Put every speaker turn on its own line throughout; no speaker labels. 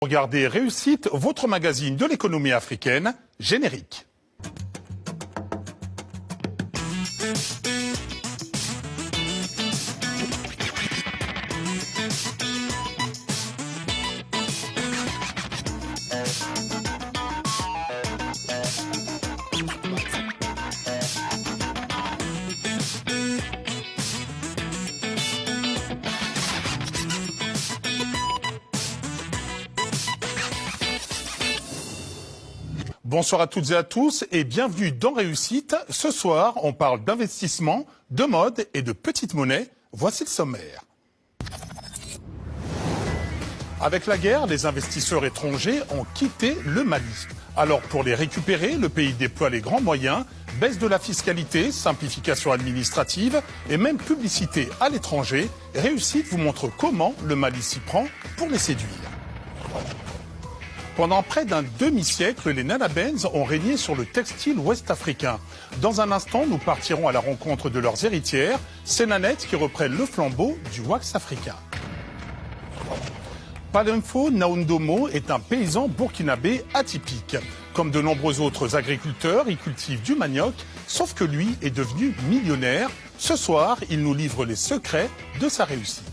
Regardez Réussite, votre magazine de l'économie africaine, générique. Bonsoir à toutes et à tous et bienvenue dans Réussite. Ce soir, on parle d'investissement, de mode et de petite monnaie. Voici le sommaire. Avec la guerre, les investisseurs étrangers ont quitté le Mali. Alors pour les récupérer, le pays déploie les grands moyens, baisse de la fiscalité, simplification administrative et même publicité à l'étranger. Réussite vous montre comment le Mali s'y prend pour les séduire. Pendant près d'un demi-siècle, les Nana Benz ont régné sur le textile ouest-africain. Dans un instant, nous partirons à la rencontre de leurs héritières, ces nanettes qui reprennent le flambeau du wax africain. Palemfo Naundomo est un paysan burkinabé atypique. Comme de nombreux autres agriculteurs, il cultive du manioc, sauf que lui est devenu millionnaire. Ce soir, il nous livre les secrets de sa réussite.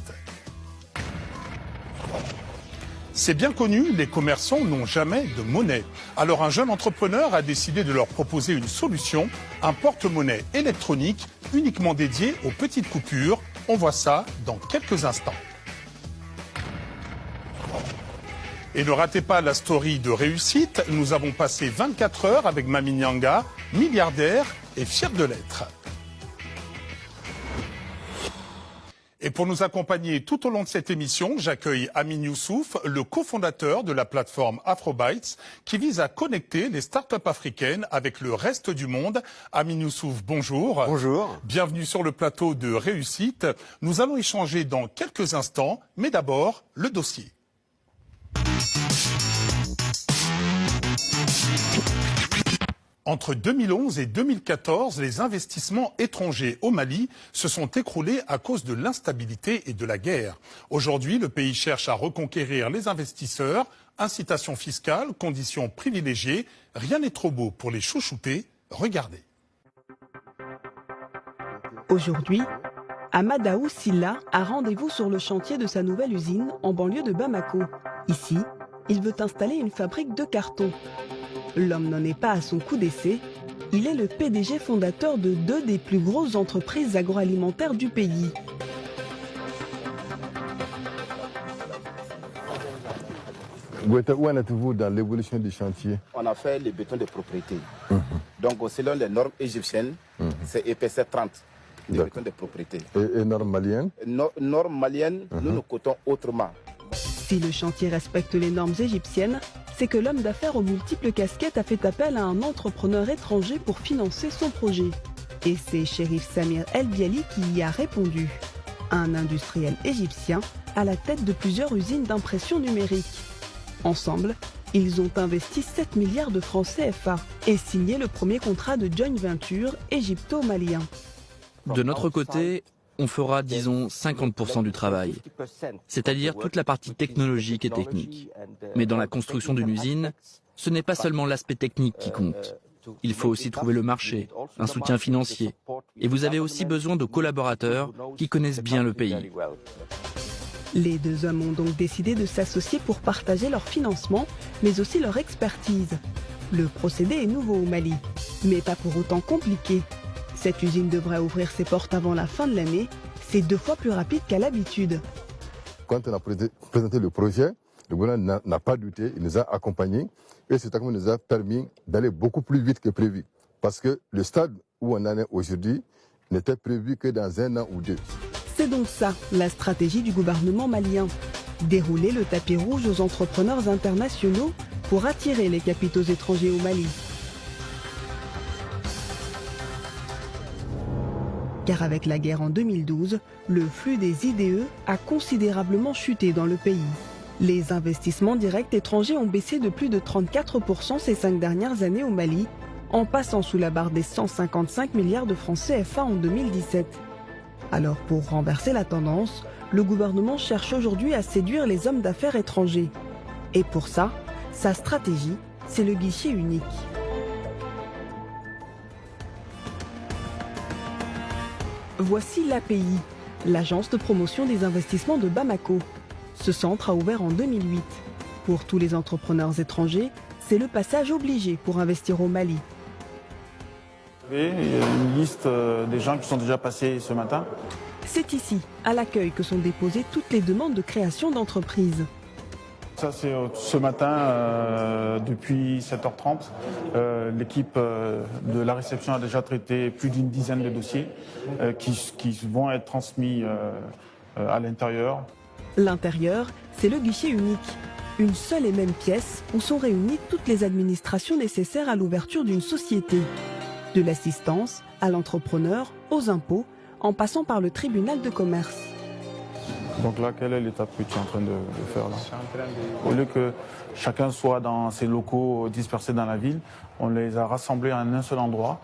C'est bien connu, les commerçants n'ont jamais de monnaie. Alors un jeune entrepreneur a décidé de leur proposer une solution, un porte-monnaie électronique uniquement dédié aux petites coupures. On voit ça dans quelques instants. Et ne ratez pas la story de Réussite, nous avons passé 24 heures avec Mami Nyanga, milliardaire et fier de l'être. Et pour nous accompagner tout au long de cette émission, j'accueille Amin Youssouf, le cofondateur de la plateforme Afrobytes, qui vise à connecter les startups africaines avec le reste du monde. Amin Youssouf, bonjour.
Bonjour. Bienvenue
sur le plateau de Réussite. Nous allons échanger dans quelques instants, mais d'abord, le dossier. Entre 2011 et 2014, les investissements étrangers au Mali se sont écroulés à cause de l'instabilité et de la guerre. Aujourd'hui, le pays cherche à reconquérir les investisseurs. Incitations fiscales, conditions privilégiées. Rien n'est trop beau pour les chouchouter. Regardez.
Aujourd'hui, Amadaou Silla a rendez-vous sur le chantier de sa nouvelle usine en banlieue de Bamako. Ici, il veut installer une fabrique de carton. L'homme n'en est pas à son coup d'essai. Il est le PDG fondateur de 2 des plus grosses entreprises agroalimentaires du pays.
Où en êtes-vous dans l'évolution du chantier?
On a fait le béton de propriété. Donc selon les normes égyptiennes, c'est épaisseur 30 de béton de propriété.
Et normes maliennes?
Normes maliennes, nous nous cotons autrement.
Si le chantier respecte les normes égyptiennes, c'est que l'homme d'affaires aux multiples casquettes a fait appel à un entrepreneur étranger pour financer son projet. Et c'est Chérif Samir El Biali qui y a répondu. Un industriel égyptien à la tête de plusieurs usines d'impression numérique. Ensemble, ils ont investi 7 milliards de francs CFA et signé le premier contrat de joint venture égypto-malien.
De notre côté, on fera, disons, 50% du travail, c'est-à-dire toute la partie technologique et technique. Mais dans la construction d'une usine, ce n'est pas seulement l'aspect technique qui compte. Il faut aussi trouver le marché, un soutien financier. Et vous avez aussi besoin de collaborateurs qui connaissent bien le pays.
Les 2 hommes ont donc décidé de s'associer pour partager leur financement, mais aussi leur expertise. Le procédé est nouveau au Mali, mais pas pour autant compliqué. Cette usine devrait ouvrir ses portes avant la fin de l'année. C'est 2 fois plus rapide qu'à l'habitude.
Quand on a présenté le projet, le gouvernement n'a pas douté, il nous a accompagnés. Et cet accompagnement nous a permis d'aller beaucoup plus vite que prévu. Parce que le stade où on en est aujourd'hui n'était prévu que dans 1 an ou 2.
C'est donc ça, la stratégie du gouvernement malien. Dérouler le tapis rouge aux entrepreneurs internationaux pour attirer les capitaux étrangers au Mali. Car avec la guerre en 2012, le flux des IDE a considérablement chuté dans le pays. Les investissements directs étrangers ont baissé de plus de 34% ces 5 dernières années au Mali, en passant sous la barre des 155 milliards de francs CFA en 2017. Alors pour renverser la tendance, le gouvernement cherche aujourd'hui à séduire les hommes d'affaires étrangers. Et pour ça, sa stratégie, c'est le guichet unique. Voici l'API, l'agence de promotion des investissements de Bamako. Ce centre a ouvert en 2008. Pour tous les entrepreneurs étrangers, c'est le passage obligé pour investir au Mali.
Il y a une liste des gens qui sont déjà passés ce matin.
C'est ici, à l'accueil, que sont déposées toutes les demandes de création d'entreprise.
Ça, c'est ce matin, depuis 7h30. L'équipe de la réception a déjà traité plus d'une dizaine de dossiers qui vont être transmis à l'intérieur.
L'intérieur, c'est le guichet unique. Une seule et même pièce où sont réunies toutes les administrations nécessaires à l'ouverture d'une société. De l'assistance à l'entrepreneur, aux impôts, en passant par le tribunal de commerce.
Donc là, quelle est l'étape que tu es en train de faire là? Au lieu que chacun soit dans ses locaux dispersés dans la ville, on les a rassemblés en un seul endroit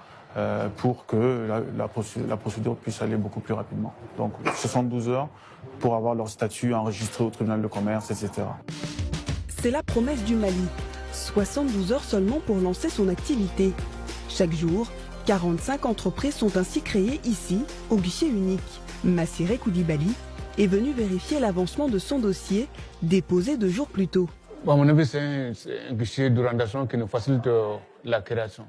pour que la procédure puisse aller beaucoup plus rapidement. Donc 72 heures pour avoir leur statut enregistré au tribunal de commerce, etc.
C'est la promesse du Mali. 72 heures seulement pour lancer son activité. Chaque jour, 45 entreprises sont ainsi créées ici, au guichet unique. Massiré Koulibaly est venu vérifier l'avancement de son dossier, déposé 2 jours plus tôt.
À mon avis, c'est un guichet d'orientation qui nous facilite la création.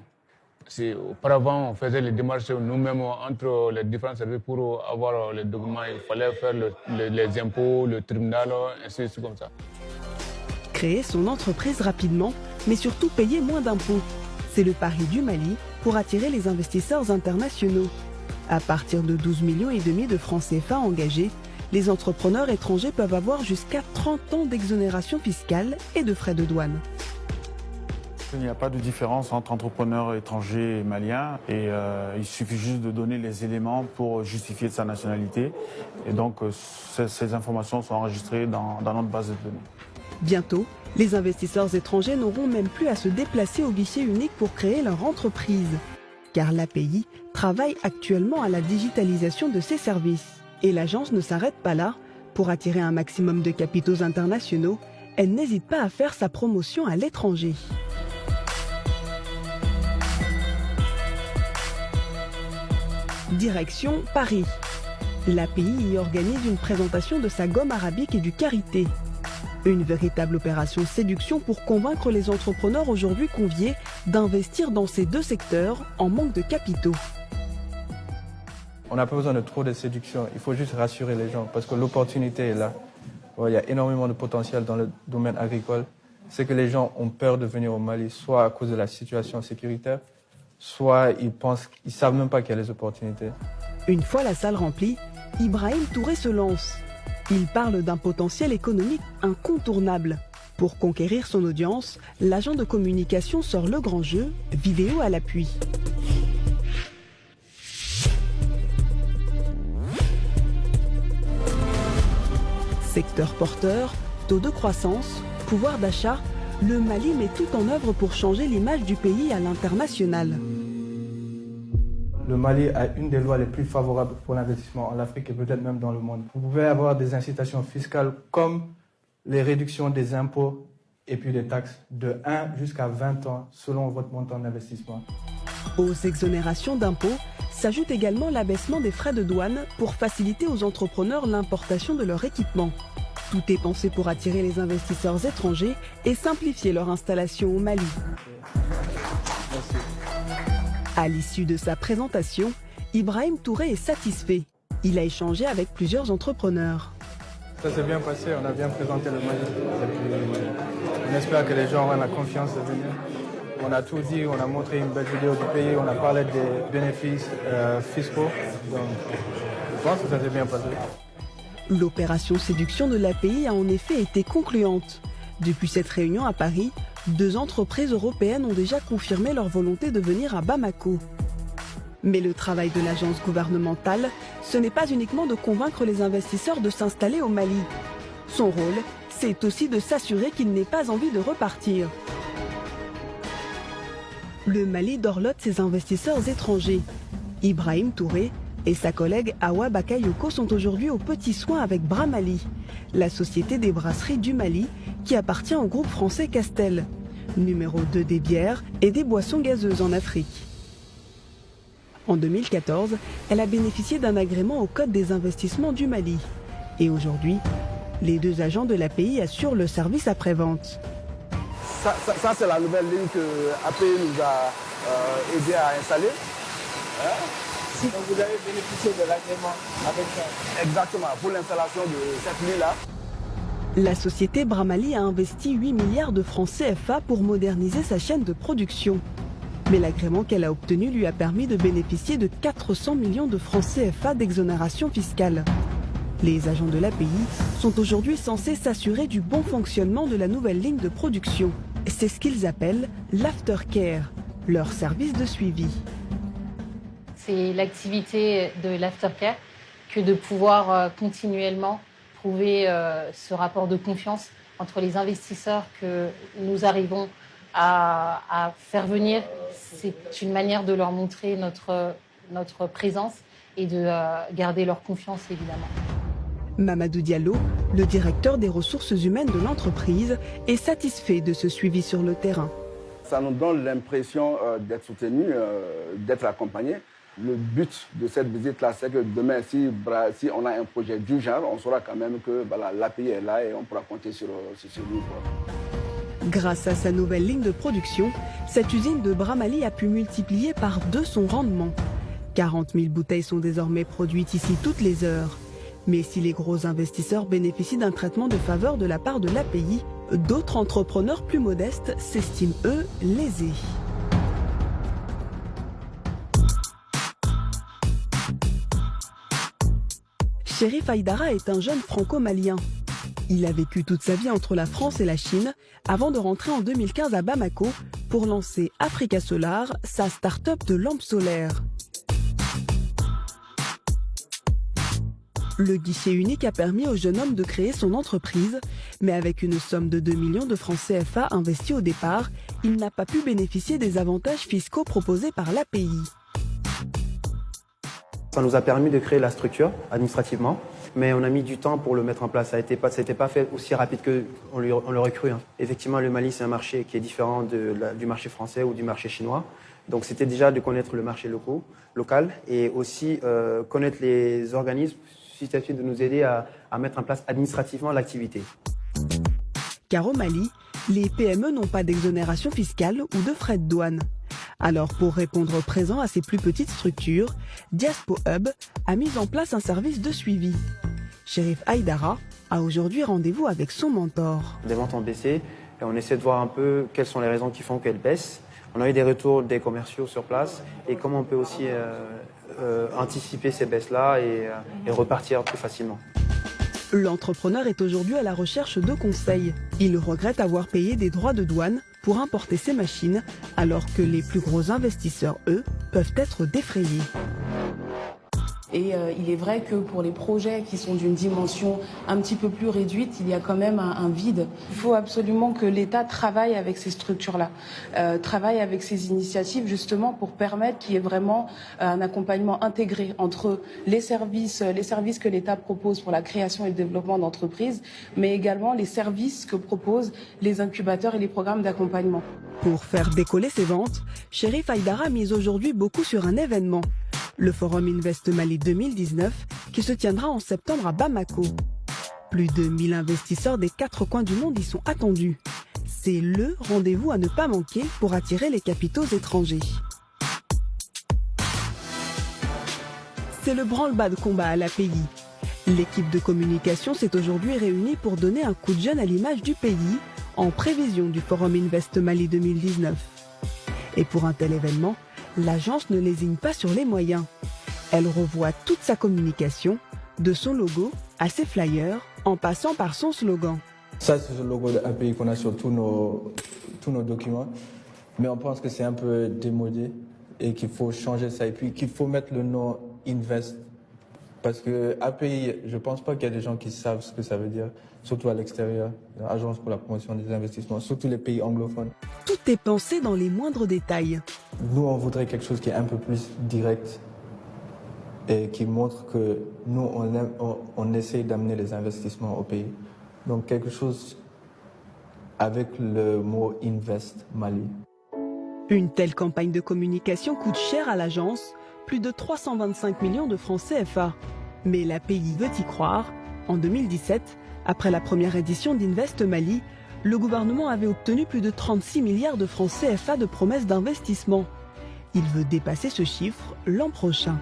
Auparavant, on faisait les démarches nous-mêmes entre les différents services pour avoir les documents. Il fallait faire les impôts, le tribunal, ainsi de suite comme ça.
Créer son entreprise rapidement, mais surtout payer moins d'impôts. C'est le pari du Mali pour attirer les investisseurs internationaux. À partir de 12,5 millions de francs CFA engagés, les entrepreneurs étrangers peuvent avoir jusqu'à 30 ans d'exonération fiscale et de frais de douane.
Il n'y a pas de différence entre entrepreneurs étrangers et maliens et il suffit juste de donner les éléments pour justifier de sa nationalité. Et donc ces informations sont enregistrées dans notre base de données.
Bientôt, les investisseurs étrangers n'auront même plus à se déplacer au guichet unique pour créer leur entreprise. Car l'API travaille actuellement à la digitalisation de ses services. Et l'agence ne s'arrête pas là. Pour attirer un maximum de capitaux internationaux, elle n'hésite pas à faire sa promotion à l'étranger. Direction Paris. L'API y organise une présentation de sa gomme arabique et du karité. Une véritable opération séduction pour convaincre les entrepreneurs aujourd'hui conviés d'investir dans ces 2 secteurs en manque de capitaux.
On n'a pas besoin de trop de séduction, il faut juste rassurer les gens parce que l'opportunité est là. Il y a énormément de potentiel dans le domaine agricole. C'est que les gens ont peur de venir au Mali, soit à cause de la situation sécuritaire, soit ils savent même pas qu'il y a les opportunités.
Une fois la salle remplie, Ibrahim Touré se lance. Il parle d'un potentiel économique incontournable. Pour conquérir son audience, l'agent de communication sort le grand jeu, vidéo à l'appui. Secteur porteur, taux de croissance, pouvoir d'achat, le Mali met tout en œuvre pour changer l'image du pays à l'international.
Le Mali a une des lois les plus favorables pour l'investissement en Afrique et peut-être même dans le monde. Vous pouvez avoir des incitations fiscales comme les réductions des impôts et puis des taxes de 1 jusqu'à 20 ans selon votre montant d'investissement.
Aux exonérations d'impôts s'ajoute également l'abaissement des frais de douane pour faciliter aux entrepreneurs l'importation de leur équipement. Tout est pensé pour attirer les investisseurs étrangers et simplifier leur installation au Mali. À l'issue de sa présentation, Ibrahim Touré est satisfait. Il a échangé avec plusieurs entrepreneurs.
Ça s'est bien passé, on a bien présenté le Mali. On espère que les gens auront la confiance de venir. On a tout dit, on a montré une belle vidéo du pays, on a parlé des bénéfices fiscaux. Donc, je pense que ça s'est bien passé.
L'opération séduction de l'API a en effet été concluante. Depuis cette réunion à Paris, 2 entreprises européennes ont déjà confirmé leur volonté de venir à Bamako. Mais le travail de l'agence gouvernementale, ce n'est pas uniquement de convaincre les investisseurs de s'installer au Mali. Son rôle, c'est aussi de s'assurer qu'ils n'aient pas envie de repartir. Le Mali dorlote ses investisseurs étrangers. Ibrahim Touré et sa collègue Awa Bakayoko sont aujourd'hui aux petits soins avec Bramali, la société des brasseries du Mali qui appartient au groupe français Castel, numéro 2 des bières et des boissons gazeuses en Afrique. En 2014, elle a bénéficié d'un agrément au Code des investissements du Mali. Et aujourd'hui, les deux agents de l'API assurent le service après-vente.
Ça c'est la nouvelle ligne que API nous a aidé à installer.
Donc vous avez bénéficié de l'agrément avec ça?
Exactement, pour l'installation de cette ligne-là.
La société Bramali a investi 8 milliards de francs CFA pour moderniser sa chaîne de production. Mais l'agrément qu'elle a obtenu lui a permis de bénéficier de 400 millions de francs CFA d'exonération fiscale. Les agents de l'API sont aujourd'hui censés s'assurer du bon fonctionnement de la nouvelle ligne de production. C'est ce qu'ils appellent l'aftercare, leur service de suivi.
C'est l'activité de l'aftercare que de pouvoir continuellement trouver ce rapport de confiance entre les investisseurs que nous arrivons à faire venir. C'est une manière de leur montrer notre présence et de garder leur confiance, évidemment.
Mamadou Diallo, le directeur des ressources humaines de l'entreprise, est satisfait de ce suivi sur le terrain.
Ça nous donne l'impression d'être soutenu, d'être accompagné. Le but de cette visite-là, c'est que demain, si on a un projet du genre, on saura quand même que l'API est là et on pourra compter sur lui.
Grâce à sa nouvelle ligne de production, cette usine de Bramali a pu multiplier par 2 son rendement. 40 000 bouteilles sont désormais produites ici toutes les heures. Mais si les gros investisseurs bénéficient d'un traitement de faveur de la part de l'API, d'autres entrepreneurs plus modestes s'estiment, eux, lésés. Chérif Aïdara est un jeune franco-malien. Il a vécu toute sa vie entre la France et la Chine avant de rentrer en 2015 à Bamako pour lancer Africa Solar, sa start-up de lampes solaires. Le guichet unique a permis au jeune homme de créer son entreprise, mais avec une somme de 2 millions de francs CFA investis au départ, il n'a pas pu bénéficier des avantages fiscaux proposés par l'API.
Ça nous a permis de créer la structure administrativement, mais on a mis du temps pour le mettre en place. Ça n'était pas fait aussi rapide qu'on l'aurait cru. Effectivement, le Mali, c'est un marché qui est différent du marché français ou du marché chinois. Donc c'était déjà de connaître le marché local et aussi connaître les organismes susceptibles de nous aider à mettre en place administrativement l'activité.
Car au Mali, les PME n'ont pas d'exonération fiscale ou de frais de douane. Alors pour répondre présent à ces plus petites structures, Diaspo Hub a mis en place un service de suivi. Chérif Aïdara a aujourd'hui rendez-vous avec son mentor.
Les ventes ont baissé et on essaie de voir un peu quelles sont les raisons qui font qu'elles baissent. On a eu des retours des commerciaux sur place et comment on peut aussi anticiper ces baisses-là et repartir plus facilement.
L'entrepreneur est aujourd'hui à la recherche de conseils. Il regrette avoir payé des droits de douane pour importer ses machines, alors que les plus gros investisseurs, eux, peuvent être défrayés.
Et il est vrai que pour les projets qui sont d'une dimension un petit peu plus réduite, il y a quand même un vide. Il faut absolument que l'État travaille avec ces structures-là, travaille avec ces initiatives justement pour permettre qu'il y ait vraiment un accompagnement intégré entre les services que l'État propose pour la création et le développement d'entreprises, mais également les services que proposent les incubateurs et les programmes d'accompagnement.
Pour faire décoller ses ventes, Chérif Aïdara mise aujourd'hui beaucoup sur un événement. Le Forum Invest Mali 2019 qui se tiendra en septembre à Bamako. Plus de 1000 investisseurs des 4 coins du monde y sont attendus. C'est le rendez-vous à ne pas manquer pour attirer les capitaux étrangers. C'est le branle-bas de combat à l'API. L'équipe de communication s'est aujourd'hui réunie pour donner un coup de jeune à l'image du pays en prévision du Forum Invest Mali 2019. Et pour un tel événement, l'agence ne lésine pas sur les moyens. Elle revoit toute sa communication, de son logo à ses flyers, en passant par son slogan.
Ça, c'est le logo de API qu'on a sur tous nos documents. Mais on pense que c'est un peu démodé et qu'il faut changer ça. Et puis qu'il faut mettre le nom Invest. Parce que API, je ne pense pas qu'il y a des gens qui savent ce que ça veut dire, surtout à l'extérieur, l'Agence pour la promotion des investissements, surtout les pays anglophones.
Tout est pensé dans les moindres détails.
Nous, on voudrait quelque chose qui est un peu plus direct et qui montre que nous, on essaie d'amener les investissements au pays. Donc quelque chose avec le mot Invest Mali.
Une telle campagne de communication coûte cher à l'agence, plus de 325 millions de francs CFA. Mais l'API veut y croire. En 2017, après la première édition d'Invest Mali, le gouvernement avait obtenu plus de 36 milliards de francs CFA de promesses d'investissement. Il veut dépasser ce chiffre l'an prochain.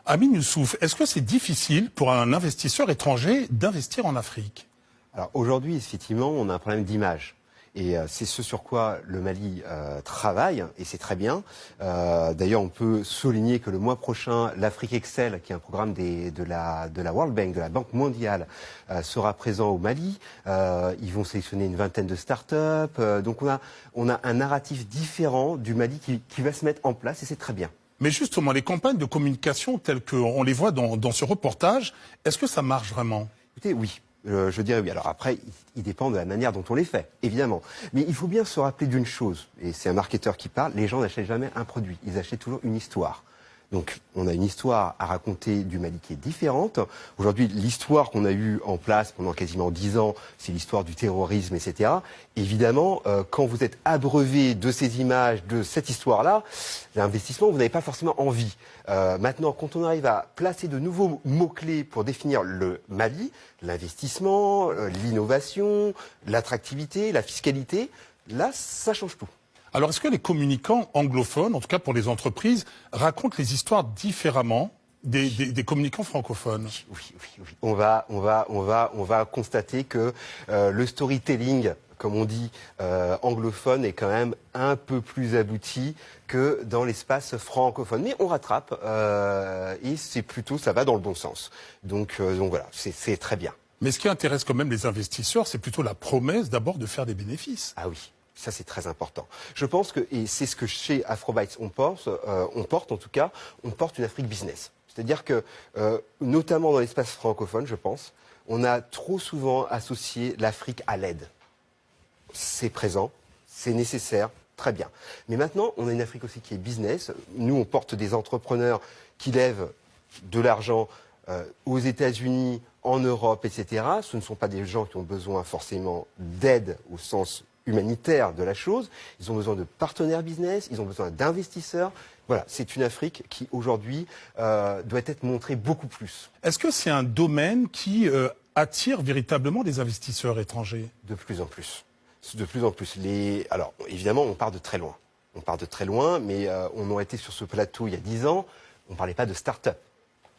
Amin Youssouf, est-ce que c'est difficile pour un investisseur étranger d'investir en Afrique?
Alors aujourd'hui, effectivement, on a un problème d'image. Et c'est ce sur quoi le Mali travaille, et c'est très bien. D'ailleurs, on peut souligner que le mois prochain, l'Afrique Excel, qui est un programme de la World Bank, de la Banque mondiale, sera présent au Mali. Ils vont sélectionner une vingtaine de start-up. Donc on a un narratif différent du Mali qui va se mettre en place, et c'est très bien.
Mais justement, les campagnes de communication telles qu'on les voit dans ce reportage, est-ce que ça marche vraiment?
Écoutez, oui. Je dirais oui. Alors après, il dépend de la manière dont on les fait, évidemment. Mais il faut bien se rappeler d'une chose, et c'est un marketeur qui parle, les gens n'achètent jamais un produit, ils achètent toujours une histoire. Donc on a une histoire à raconter du Mali qui est différente. Aujourd'hui, l'histoire qu'on a eue en place pendant quasiment 10 ans, c'est l'histoire du terrorisme, etc. Évidemment, quand vous êtes abreuvé de ces images, de cette histoire-là, l'investissement, vous n'avez pas forcément envie. Maintenant, quand on arrive à placer de nouveaux mots-clés pour définir le Mali, l'investissement, l'innovation, l'attractivité, la fiscalité, là, ça change tout.
Alors, est-ce que les communicants anglophones, en tout cas pour les entreprises, racontent les histoires différemment des communicants francophones?
Oui. On va constater que le storytelling, comme on dit, anglophone, est quand même un peu plus abouti que dans l'espace francophone. Mais on rattrape et c'est plutôt, ça va dans le bon sens. Donc voilà, c'est très bien.
Mais ce qui intéresse quand même les investisseurs, c'est plutôt la promesse d'abord de faire des bénéfices.
Ah oui. Ça, c'est très important. Je pense que, et c'est ce que chez Afrobytes on porte une Afrique business. C'est-à-dire que, notamment dans l'espace francophone, je pense, on a trop souvent associé l'Afrique à l'aide. C'est présent, c'est nécessaire, très bien. Mais maintenant, on a une Afrique aussi qui est business. Nous, on porte des entrepreneurs qui lèvent de l'argent aux États-Unis, en Europe, etc. Ce ne sont pas des gens qui ont besoin forcément d'aide au sens humanitaire de la chose, ils ont besoin de partenaires business, ils ont besoin d'investisseurs. Voilà, c'est une Afrique qui aujourd'hui doit être montrée beaucoup plus.
Est-ce que c'est un domaine qui attire véritablement des investisseurs étrangers?
De plus en plus. De plus en plus. Alors, évidemment, on part de très loin. On part de très loin, mais on aurait été sur ce plateau il y a 10 ans, on ne parlait pas de start-up.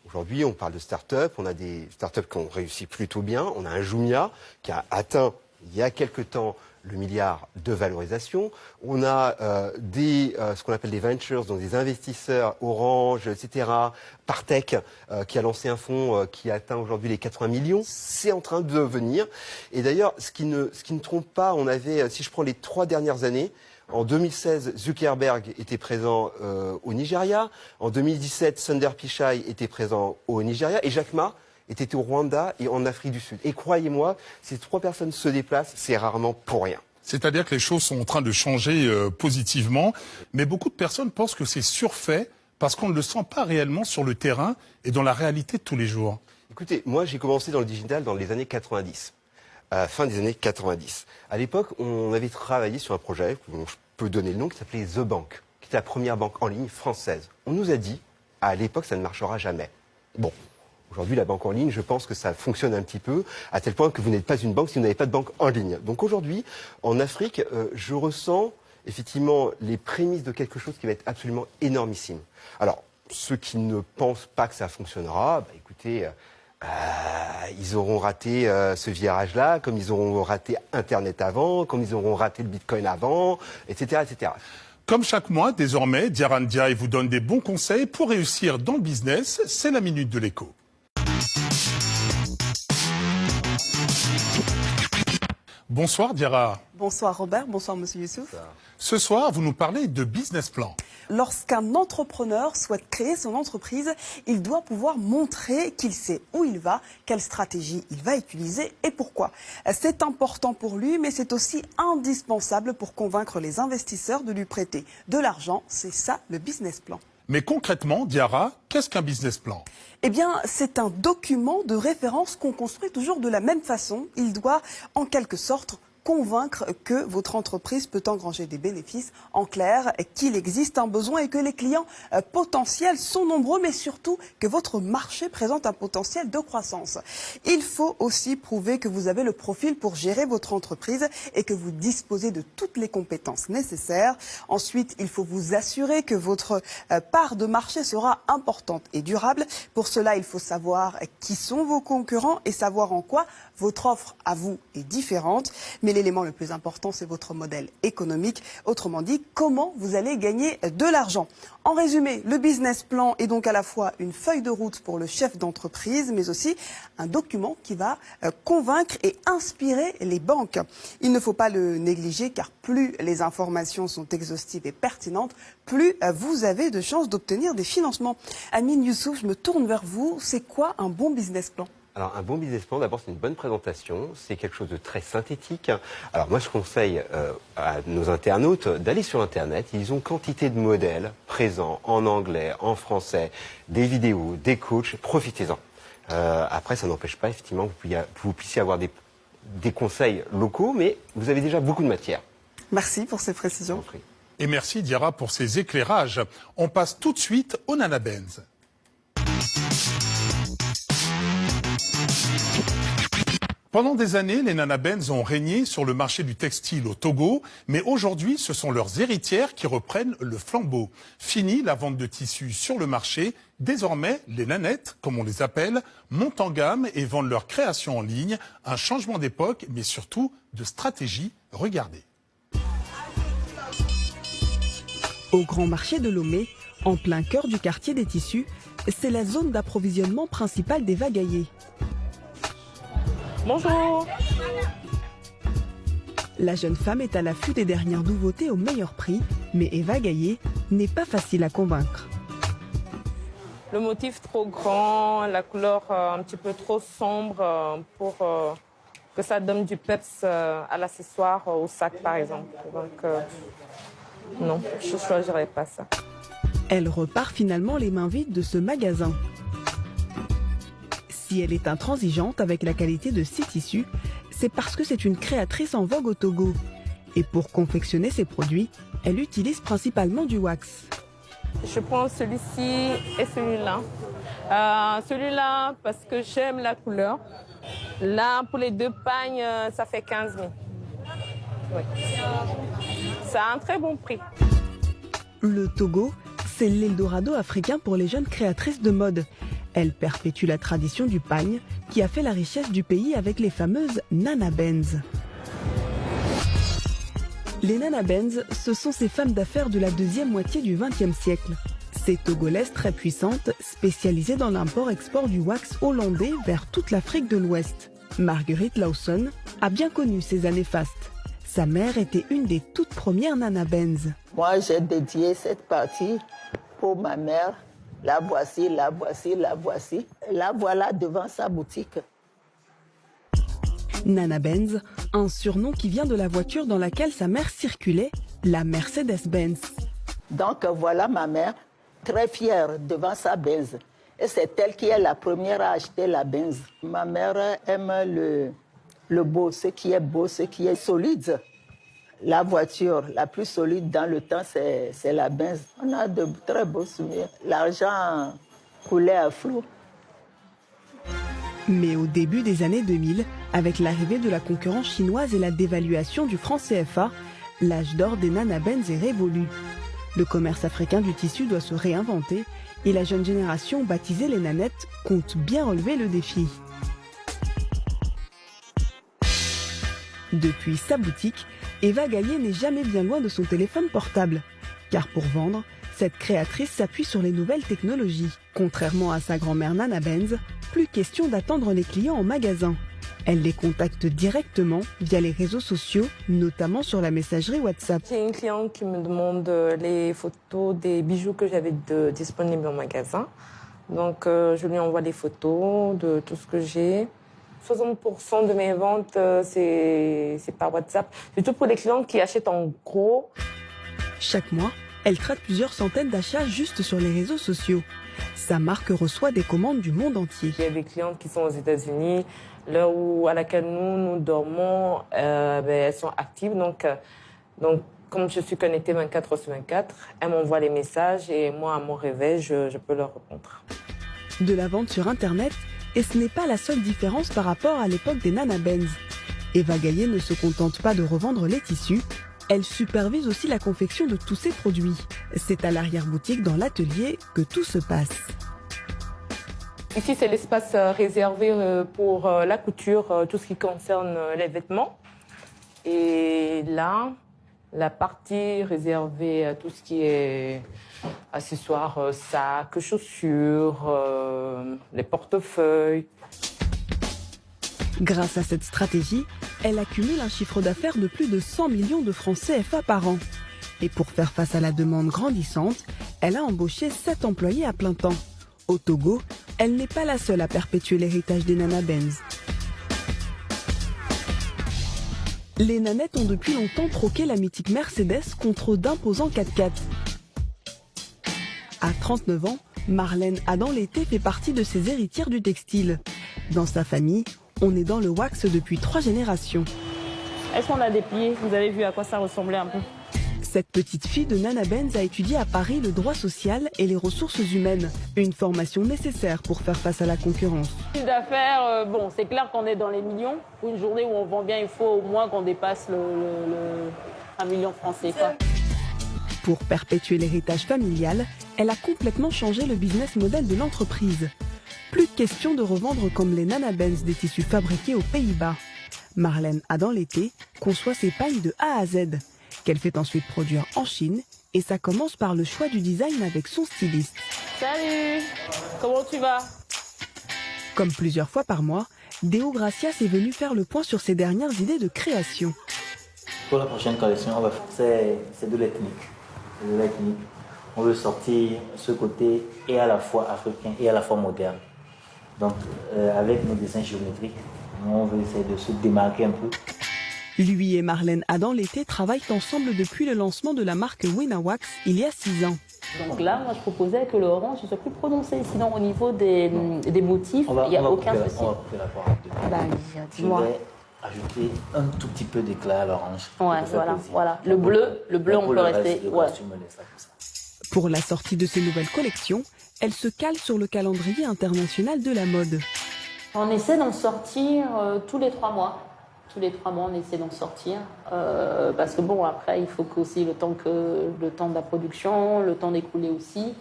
Aujourd'hui, on parle de start-up, on a des start-up qui ont réussi plutôt bien. On a un Jumia qui a atteint, il y a quelque temps, le milliard de valorisation. On a ce qu'on appelle des ventures, donc des investisseurs, Orange, etc., Partech, qui a lancé un fonds qui atteint aujourd'hui les 80 millions. C'est en train de venir. Et d'ailleurs, ce qui ne trompe pas, on avait, si je prends les 3 dernières années, en 2016, Zuckerberg était présent au Nigeria. En 2017, Sundar Pichai était présent au Nigeria. Et Jack Ma était au Rwanda et en Afrique du Sud. Et croyez-moi, ces 3 personnes se déplacent, c'est rarement pour rien.
C'est-à-dire que les choses sont en train de changer positivement, mais beaucoup de personnes pensent que c'est surfait parce qu'on ne le sent pas réellement sur le terrain et dans la réalité de tous les jours.
Écoutez, moi j'ai commencé dans le digital dans les années 90, fin des années 90. À l'époque, on avait travaillé sur un projet, dont je peux donner le nom, qui s'appelait The Bank, qui était la première banque en ligne française. On nous a dit, à l'époque, ça ne marchera jamais. Bon. Aujourd'hui, la banque en ligne, je pense que ça fonctionne un petit peu, à tel point que vous n'êtes pas une banque si vous n'avez pas de banque en ligne. Donc aujourd'hui, en Afrique, je ressens effectivement les prémices de quelque chose qui va être absolument énormissime. Alors, ceux qui ne pensent pas que ça fonctionnera, écoutez, ils auront raté ce virage-là, comme ils auront raté Internet avant, comme ils auront raté le Bitcoin avant, etc., etc.
Comme chaque mois, désormais, Diarra Ndiaye vous donne des bons conseils pour réussir dans le business. C'est la Minute de l'écho. Bonsoir Diarra.
Bonsoir Robert, bonsoir Monsieur Youssouf.
Ce soir, vous nous parlez de business plan.
Lorsqu'un entrepreneur souhaite créer son entreprise, il doit pouvoir montrer qu'il sait où il va, quelle stratégie il va utiliser et pourquoi. C'est important pour lui, mais c'est aussi indispensable pour convaincre les investisseurs de lui prêter de l'argent. C'est ça le business plan.
Mais concrètement, Diarra, qu'est-ce qu'un business plan ?
Eh bien, c'est un document de référence qu'on construit toujours de la même façon. Il doit, en quelque sorte, convaincre que votre entreprise peut engranger des bénéfices, en clair, qu'il existe un besoin et que les clients potentiels sont nombreux, mais surtout que votre marché présente un potentiel de croissance. Il faut aussi prouver que vous avez le profil pour gérer votre entreprise et que vous disposez de toutes les compétences nécessaires. Ensuite, il faut vous assurer que votre part de marché sera importante et durable. Pour cela, il faut savoir qui sont vos concurrents et savoir en quoi votre offre à vous est différente. Mais l'élément le plus important, c'est votre modèle économique. Autrement dit, comment vous allez gagner de l'argent. En résumé, le business plan est donc à la fois une feuille de route pour le chef d'entreprise, mais aussi un document qui va convaincre et inspirer les banques. Il ne faut pas le négliger, car plus les informations sont exhaustives et pertinentes, plus vous avez de chances d'obtenir des financements. Amine Youssouf, je me tourne vers vous. C'est quoi un bon business plan ?
Alors, un bon business plan, d'abord, c'est une bonne présentation. C'est quelque chose de très synthétique. Alors, moi, je conseille à nos internautes d'aller sur Internet. Ils ont quantité de modèles présents en anglais, en français, des vidéos, des coachs. Profitez-en. Après, ça n'empêche pas, effectivement, que vous puissiez avoir des conseils locaux, mais vous avez déjà beaucoup de matière.
Merci pour ces précisions.
Et merci, Diarra, pour ces éclairages. On passe tout de suite au Nana Benz. Pendant des années, les Nana Benz ont régné sur le marché du textile au Togo, mais aujourd'hui, ce sont leurs héritières qui reprennent le flambeau. Fini la vente de tissus sur le marché. Désormais, les nanettes, comme on les appelle, montent en gamme et vendent leurs créations en ligne. Un changement d'époque, mais surtout de stratégie. Regardez.
Au grand marché de Lomé, en plein cœur du quartier des tissus, c'est la zone d'approvisionnement principale d'Eva Gaillet.
Bonjour.
La jeune femme est à l'affût des dernières nouveautés au meilleur prix, mais Eva Gaillet n'est pas facile à convaincre.
Le motif trop grand, la couleur un petit peu trop sombre pour que ça donne du peps à l'accessoire, au sac par exemple. Donc non, je ne choisirais pas ça.
Elle repart finalement les mains vides de ce magasin. Si elle est intransigeante avec la qualité de ses tissus, c'est parce que c'est une créatrice en vogue au Togo. Et pour confectionner ses produits, elle utilise principalement du wax.
Je prends celui-ci et celui-là. Celui-là parce que j'aime la couleur. Là, pour les deux pagnes, ça fait 15 000. Oui. Ça a un très bon prix.
Le Togo, c'est l'Eldorado africain pour les jeunes créatrices de mode. Elle perpétue la tradition du pagne qui a fait la richesse du pays avec les fameuses Nana Benz. Les Nana Benz, ce sont ces femmes d'affaires de la deuxième moitié du XXe siècle. Ces Togolaises très puissantes, spécialisées dans l'import-export du wax hollandais vers toute l'Afrique de l'Ouest. Marguerite Lawson a bien connu ces années fastes. Sa mère était une des toutes premières Nana Benz.
Moi, j'ai dédié cette partie pour ma mère. La voici, la voici, la voici. La voilà devant sa boutique.
Nana Benz, un surnom qui vient de la voiture dans laquelle sa mère circulait, la Mercedes-Benz.
Donc voilà ma mère, très fière devant sa Benz. Et c'est elle qui est la première à acheter la Benz. Ma mère aime le beau, ce qui est beau, ce qui est solide. La voiture la plus solide dans le temps, c'est la Benz. On a de très beaux souvenirs. L'argent coulait à flot.
Mais au début des années 2000, avec l'arrivée de la concurrence chinoise et la dévaluation du franc CFA, l'âge d'or des Nana Benz est révolu. Le commerce africain du tissu doit se réinventer et la jeune génération, baptisée les nanettes, compte bien relever le défi. Depuis sa boutique, Eva Gaillet n'est jamais bien loin de son téléphone portable. Car pour vendre, cette créatrice s'appuie sur les nouvelles technologies. Contrairement à sa grand-mère Nana Benz, plus question d'attendre les clients en magasin. Elle les contacte directement via les réseaux sociaux, notamment sur la messagerie WhatsApp.
J'ai une cliente qui me demande les photos des bijoux que j'avais disponibles en magasin. Donc je lui envoie les photos de tout ce que j'ai. 60% de mes ventes, c'est par WhatsApp. Surtout pour les clients qui achètent en gros.
Chaque mois, Elle traite plusieurs centaines d'achats juste sur les réseaux sociaux. Sa marque reçoit des commandes du monde entier.
Il y a des clientes qui sont aux États-Unis, l'heure à laquelle nous dormons, elles sont actives. Donc, comme je suis connectée 24/24, elles m'envoient les messages et moi, à mon réveil, je peux leur répondre.
De la vente sur Internet, et ce n'est pas la seule différence par rapport à l'époque des Nana Benz. Eva Gaillet ne se contente pas de revendre les tissus, elle supervise aussi la confection de tous ses produits. C'est à l'arrière-boutique dans l'atelier que tout se passe.
Ici, c'est l'espace réservé pour la couture, tout ce qui concerne les vêtements. Et là, la partie réservée à tout ce qui est accessoires, sacs, chaussures, les portefeuilles.
Grâce à cette stratégie, elle accumule un chiffre d'affaires de plus de 100 millions de francs CFA par an. Et pour faire face à la demande grandissante, elle a embauché 7 employés à plein temps. Au Togo, elle n'est pas la seule à perpétuer l'héritage des Nana Benz. Les nanettes ont depuis longtemps troqué la mythique Mercedes contre d'imposants 4x4. À 39 ans, Marlène Adam-Lété fait partie de ces héritières du textile. Dans sa famille, on est dans le wax depuis 3 générations.
Est-ce qu'on a des pieds? Vous avez vu à quoi ça ressemblait un peu?
Cette petite fille de Nana Benz a étudié à Paris le droit social et les ressources humaines, une formation nécessaire pour faire face à la concurrence.
Chiffre d'affaires, bon, c'est clair qu'on est dans les millions. Pour une journée où on vend bien, il faut au moins qu'on dépasse 1 million de francs CFA.
Pour perpétuer l'héritage familial, elle a complètement changé le business model de l'entreprise. Plus question de revendre comme les Nana Benz des tissus fabriqués aux Pays-Bas. Marlène Adam-Lété conçoit ses pailles de A à Z, qu'elle fait ensuite produire en Chine, et ça commence par le choix du design avec son styliste.
Salut, comment tu vas?
Comme plusieurs fois par mois, Déo Gracias est venu faire le point sur ses dernières idées de création.
Pour la prochaine collection, c'est de l'ethnique. On veut sortir ce côté et à la fois africain et à la fois moderne. Donc, avec nos dessins géométriques, on veut essayer de se démarquer un peu.
Lui et Marlène Adam-Lété travaillent ensemble depuis le lancement de la marque Winawax il y a 6 ans.
Donc là, moi, je proposais que le orange soit plus prononcé. Sinon, au niveau des motifs, il n'y a aucun souci.
On va couper la poire.
Dis-moi.
Je vais ajouter un tout petit peu d'éclat à l'orange.
Ouais, voilà. Le bleu, on peut rester. Ouais.
Pour la sortie de ces nouvelles collections, elle se cale sur le calendrier international de la mode.
On essaie d'en sortir tous les 3 mois. Tous les 3 mois, on essaie d'en sortir. Parce que bon, après, il faut aussi le temps de la production, le temps d'écouler aussi.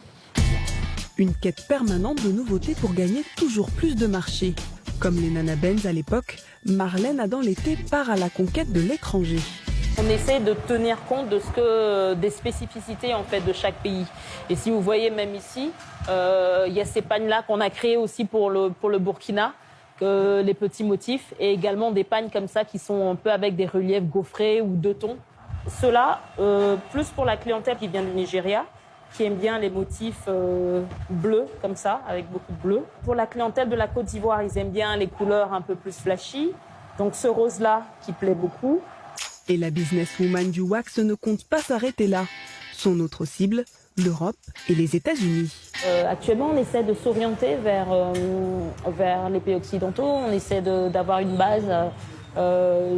Une quête permanente de nouveautés pour gagner toujours plus de marché. Comme les Nana Benz à l'époque, Marlène Adam-Lété part à la conquête de l'étranger.
On essaie de tenir compte des spécificités en fait de chaque pays. Et si vous voyez même ici, il y a ces pagnes-là qu'on a créées aussi pour le Burkina, les petits motifs, et également des pagnes comme ça qui sont un peu avec des reliefs gaufrés ou 2 tons. Ceux-là, plus pour la clientèle qui vient du Nigeria, qui aime bien les motifs bleus comme ça, avec beaucoup de bleu. Pour la clientèle de la Côte d'Ivoire, ils aiment bien les couleurs un peu plus flashy. Donc ce rose-là qui plaît beaucoup.
Et la businesswoman du wax ne compte pas s'arrêter là. Son autre cible, l'Europe et les États-Unis.
Actuellement, on essaie de s'orienter vers les pays occidentaux. On essaie d'avoir une base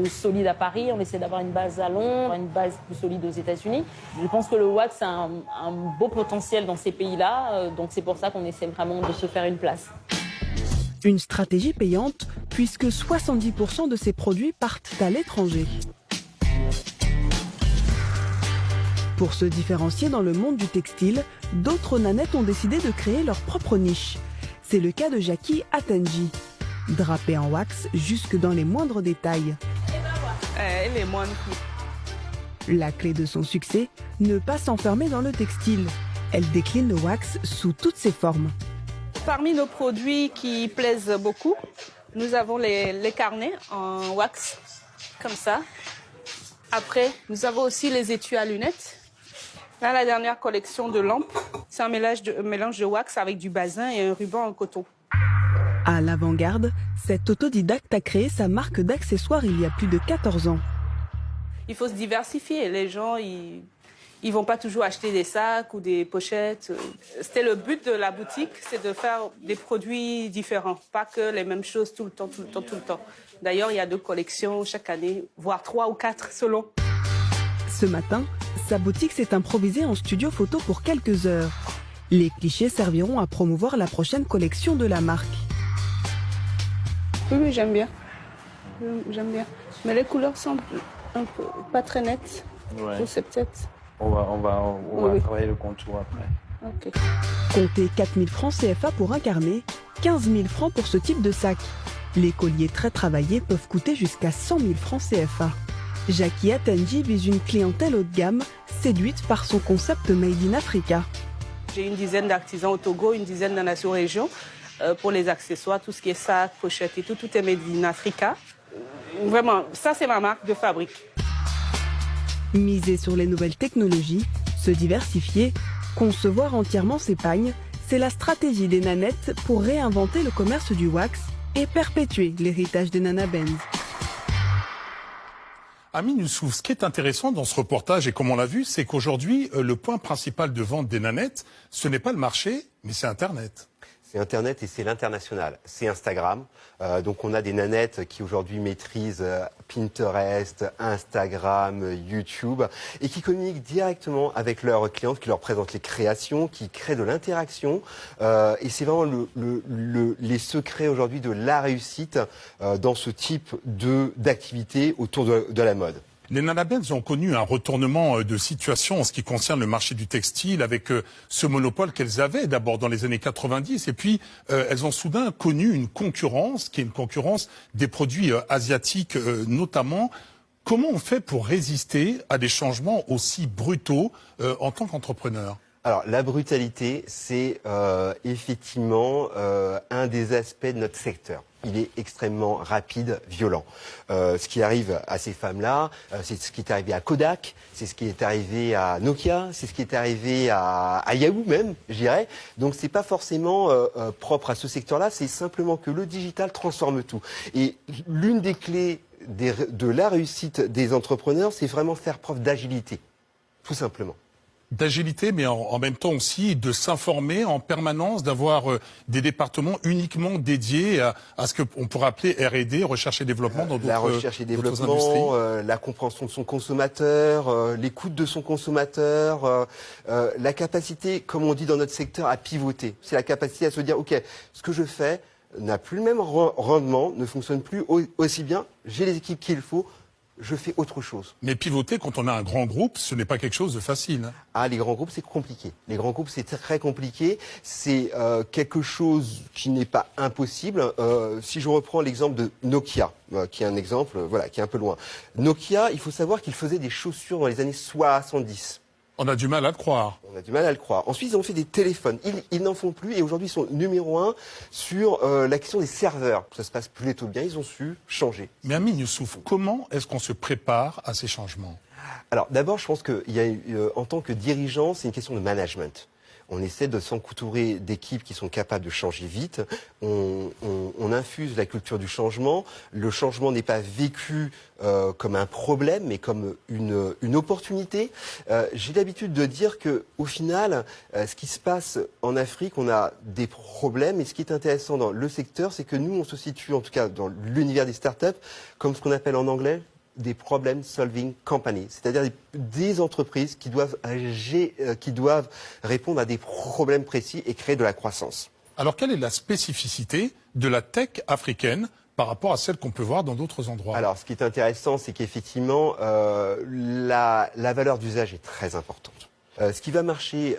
solide à Paris, on essaie d'avoir une base à Londres, une base plus solide aux États-Unis. Je pense que le wax a un beau potentiel dans ces pays-là, donc c'est pour ça qu'on essaie vraiment de se faire une place.
Une stratégie payante, puisque 70% de ces produits partent à l'étranger. Pour se différencier dans le monde du textile, d'autres nanettes ont décidé de créer leur propre niche. C'est le cas de Jackie Atenji. Drapée en wax jusque dans les moindres détails. La clé de son succès, ne pas s'enfermer dans le textile. Elle décline le wax sous toutes ses formes.
Parmi nos produits qui plaisent beaucoup, nous avons les carnets en wax, comme ça. Après, nous avons aussi les étuis à lunettes. Là, la dernière collection de lampes, c'est un mélange de wax avec du basin et un ruban en coton.
À l'avant-garde, cet autodidacte a créé sa marque d'accessoires il y a plus de 14 ans.
Il faut se diversifier. Les gens, ils Ils ne vont pas toujours acheter des sacs ou des pochettes. C'était le but de la boutique, c'est de faire des produits différents, pas que les mêmes choses tout le temps. D'ailleurs, il y a 2 collections chaque année, voire 3 ou 4 selon.
Ce matin, sa boutique s'est improvisée en studio photo pour quelques heures. Les clichés serviront à promouvoir la prochaine collection de la marque.
Oui, j'aime bien. J'aime bien. Mais les couleurs sont un peu pas très nettes.
Ouais.
C'est peut-être...
On va
Oui.
travailler le contour après.
Ok.
Comptez 4 000 francs CFA pour un carnet, 15 000 francs pour ce type de sac. Les colliers très travaillés peuvent coûter jusqu'à 100 000 francs CFA. Jackie Atenji vise une clientèle haut de gamme, séduite par son concept Made in Africa.
J'ai une dizaine d'artisans au Togo, une dizaine dans la sous-région. Pour les accessoires, tout ce qui est sac, pochette et tout est Made in Africa. Vraiment, ça c'est ma marque de fabrique.
Miser sur les nouvelles technologies, se diversifier, concevoir entièrement ses pagnes, c'est la stratégie des nanettes pour réinventer le commerce du wax et perpétuer l'héritage des Nana Benz.
Amine Youssouf, ce qui est intéressant dans ce reportage, et comme on l'a vu, c'est qu'aujourd'hui, le point principal de vente des nanettes, ce n'est pas le marché, mais c'est Internet.
C'est Internet et c'est l'international. C'est Instagram. Donc on a des nanettes qui aujourd'hui maîtrisent Pinterest, Instagram, YouTube et qui communiquent directement avec leurs clientes, qui leur présentent les créations, qui créent de l'interaction. Et c'est vraiment les secrets aujourd'hui de la réussite dans ce type d'activité autour de la mode.
Les Nana Benz ont connu un retournement de situation en ce qui concerne le marché du textile avec ce monopole qu'elles avaient d'abord dans les années 90 et puis elles ont soudain connu une concurrence qui est une concurrence des produits asiatiques notamment. Comment on fait pour résister à des changements aussi brutaux en tant qu'entrepreneur ?
Alors la brutalité, c'est effectivement un des aspects de notre secteur. Il est extrêmement rapide, violent. Ce qui arrive à ces femmes-là, c'est ce qui est arrivé à Kodak, c'est ce qui est arrivé à Nokia, c'est ce qui est arrivé à Yahoo même, je dirais. Donc c'est pas forcément propre à ce secteur-là, c'est simplement que le digital transforme tout. Et l'une des clés de la réussite des entrepreneurs, c'est vraiment faire preuve d'agilité, tout simplement.
D'agilité, mais en même temps aussi de s'informer en permanence, d'avoir des départements uniquement dédiés à ce qu'on pourrait appeler R&D, recherche et développement dans d'autres industries.
La recherche et développement, la compréhension de son consommateur, l'écoute de son consommateur, la capacité, comme on dit dans notre secteur, à pivoter. C'est la capacité à se dire, ok, ce que je fais n'a plus le même rendement, ne fonctionne plus aussi bien, j'ai les équipes qu'il faut, je fais autre chose.
Mais pivoter, quand on a un grand groupe, ce n'est pas quelque chose de facile.
Ah, les grands groupes, c'est compliqué. Les grands groupes, c'est très compliqué. C'est quelque chose qui n'est pas impossible. Si je reprends l'exemple de Nokia, qui est un exemple, voilà, qui est un peu loin. Nokia, il faut savoir qu'ils faisaient des chaussures dans les années 70.
On a du mal à le croire.
On a du mal à le croire. Ensuite, ils ont fait des téléphones. Ils n'en font plus et aujourd'hui, ils sont numéro 1 sur la question des serveurs. Ça se passe plutôt bien, ils ont su changer.
Mais Amine Youssouf, comment est-ce qu'on se prépare à ces changements ?
Alors d'abord, je pense qu'il y a, en tant que dirigeant, c'est une question de management. On essaie de s'entourer d'équipes qui sont capables de changer vite. On infuse la culture du changement. Le changement n'est pas vécu comme un problème, mais comme une opportunité. J'ai l'habitude de dire que, au final, ce qui se passe en Afrique, on a des problèmes. Et ce qui est intéressant dans le secteur, c'est que nous, on se situe, en tout cas dans l'univers des startups, comme ce qu'on appelle en anglais des problem solving companies, c'est-à-dire des entreprises qui doivent répondre à des problèmes précis et créer de la croissance.
Alors quelle est la spécificité de la tech africaine par rapport à celle qu'on peut voir dans d'autres endroits ?
Alors ce qui est intéressant, c'est qu'effectivement la valeur d'usage est très importante. Ce qui va marcher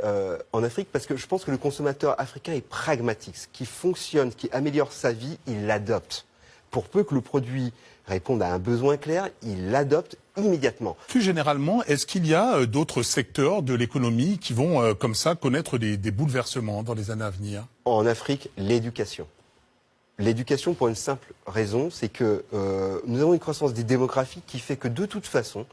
en Afrique, parce que je pense que le consommateur africain est pragmatique, ce qui fonctionne, ce qui améliore sa vie, il l'adopte. Pour peu que le produit réponde à un besoin clair, il l'adopte immédiatement.
Plus généralement, est-ce qu'il y a d'autres secteurs de l'économie qui vont comme ça connaître des bouleversements dans les années à venir ?
En Afrique, l'éducation. L'éducation pour une simple raison, c'est que nous avons une croissance démographique qui fait que de toute façon,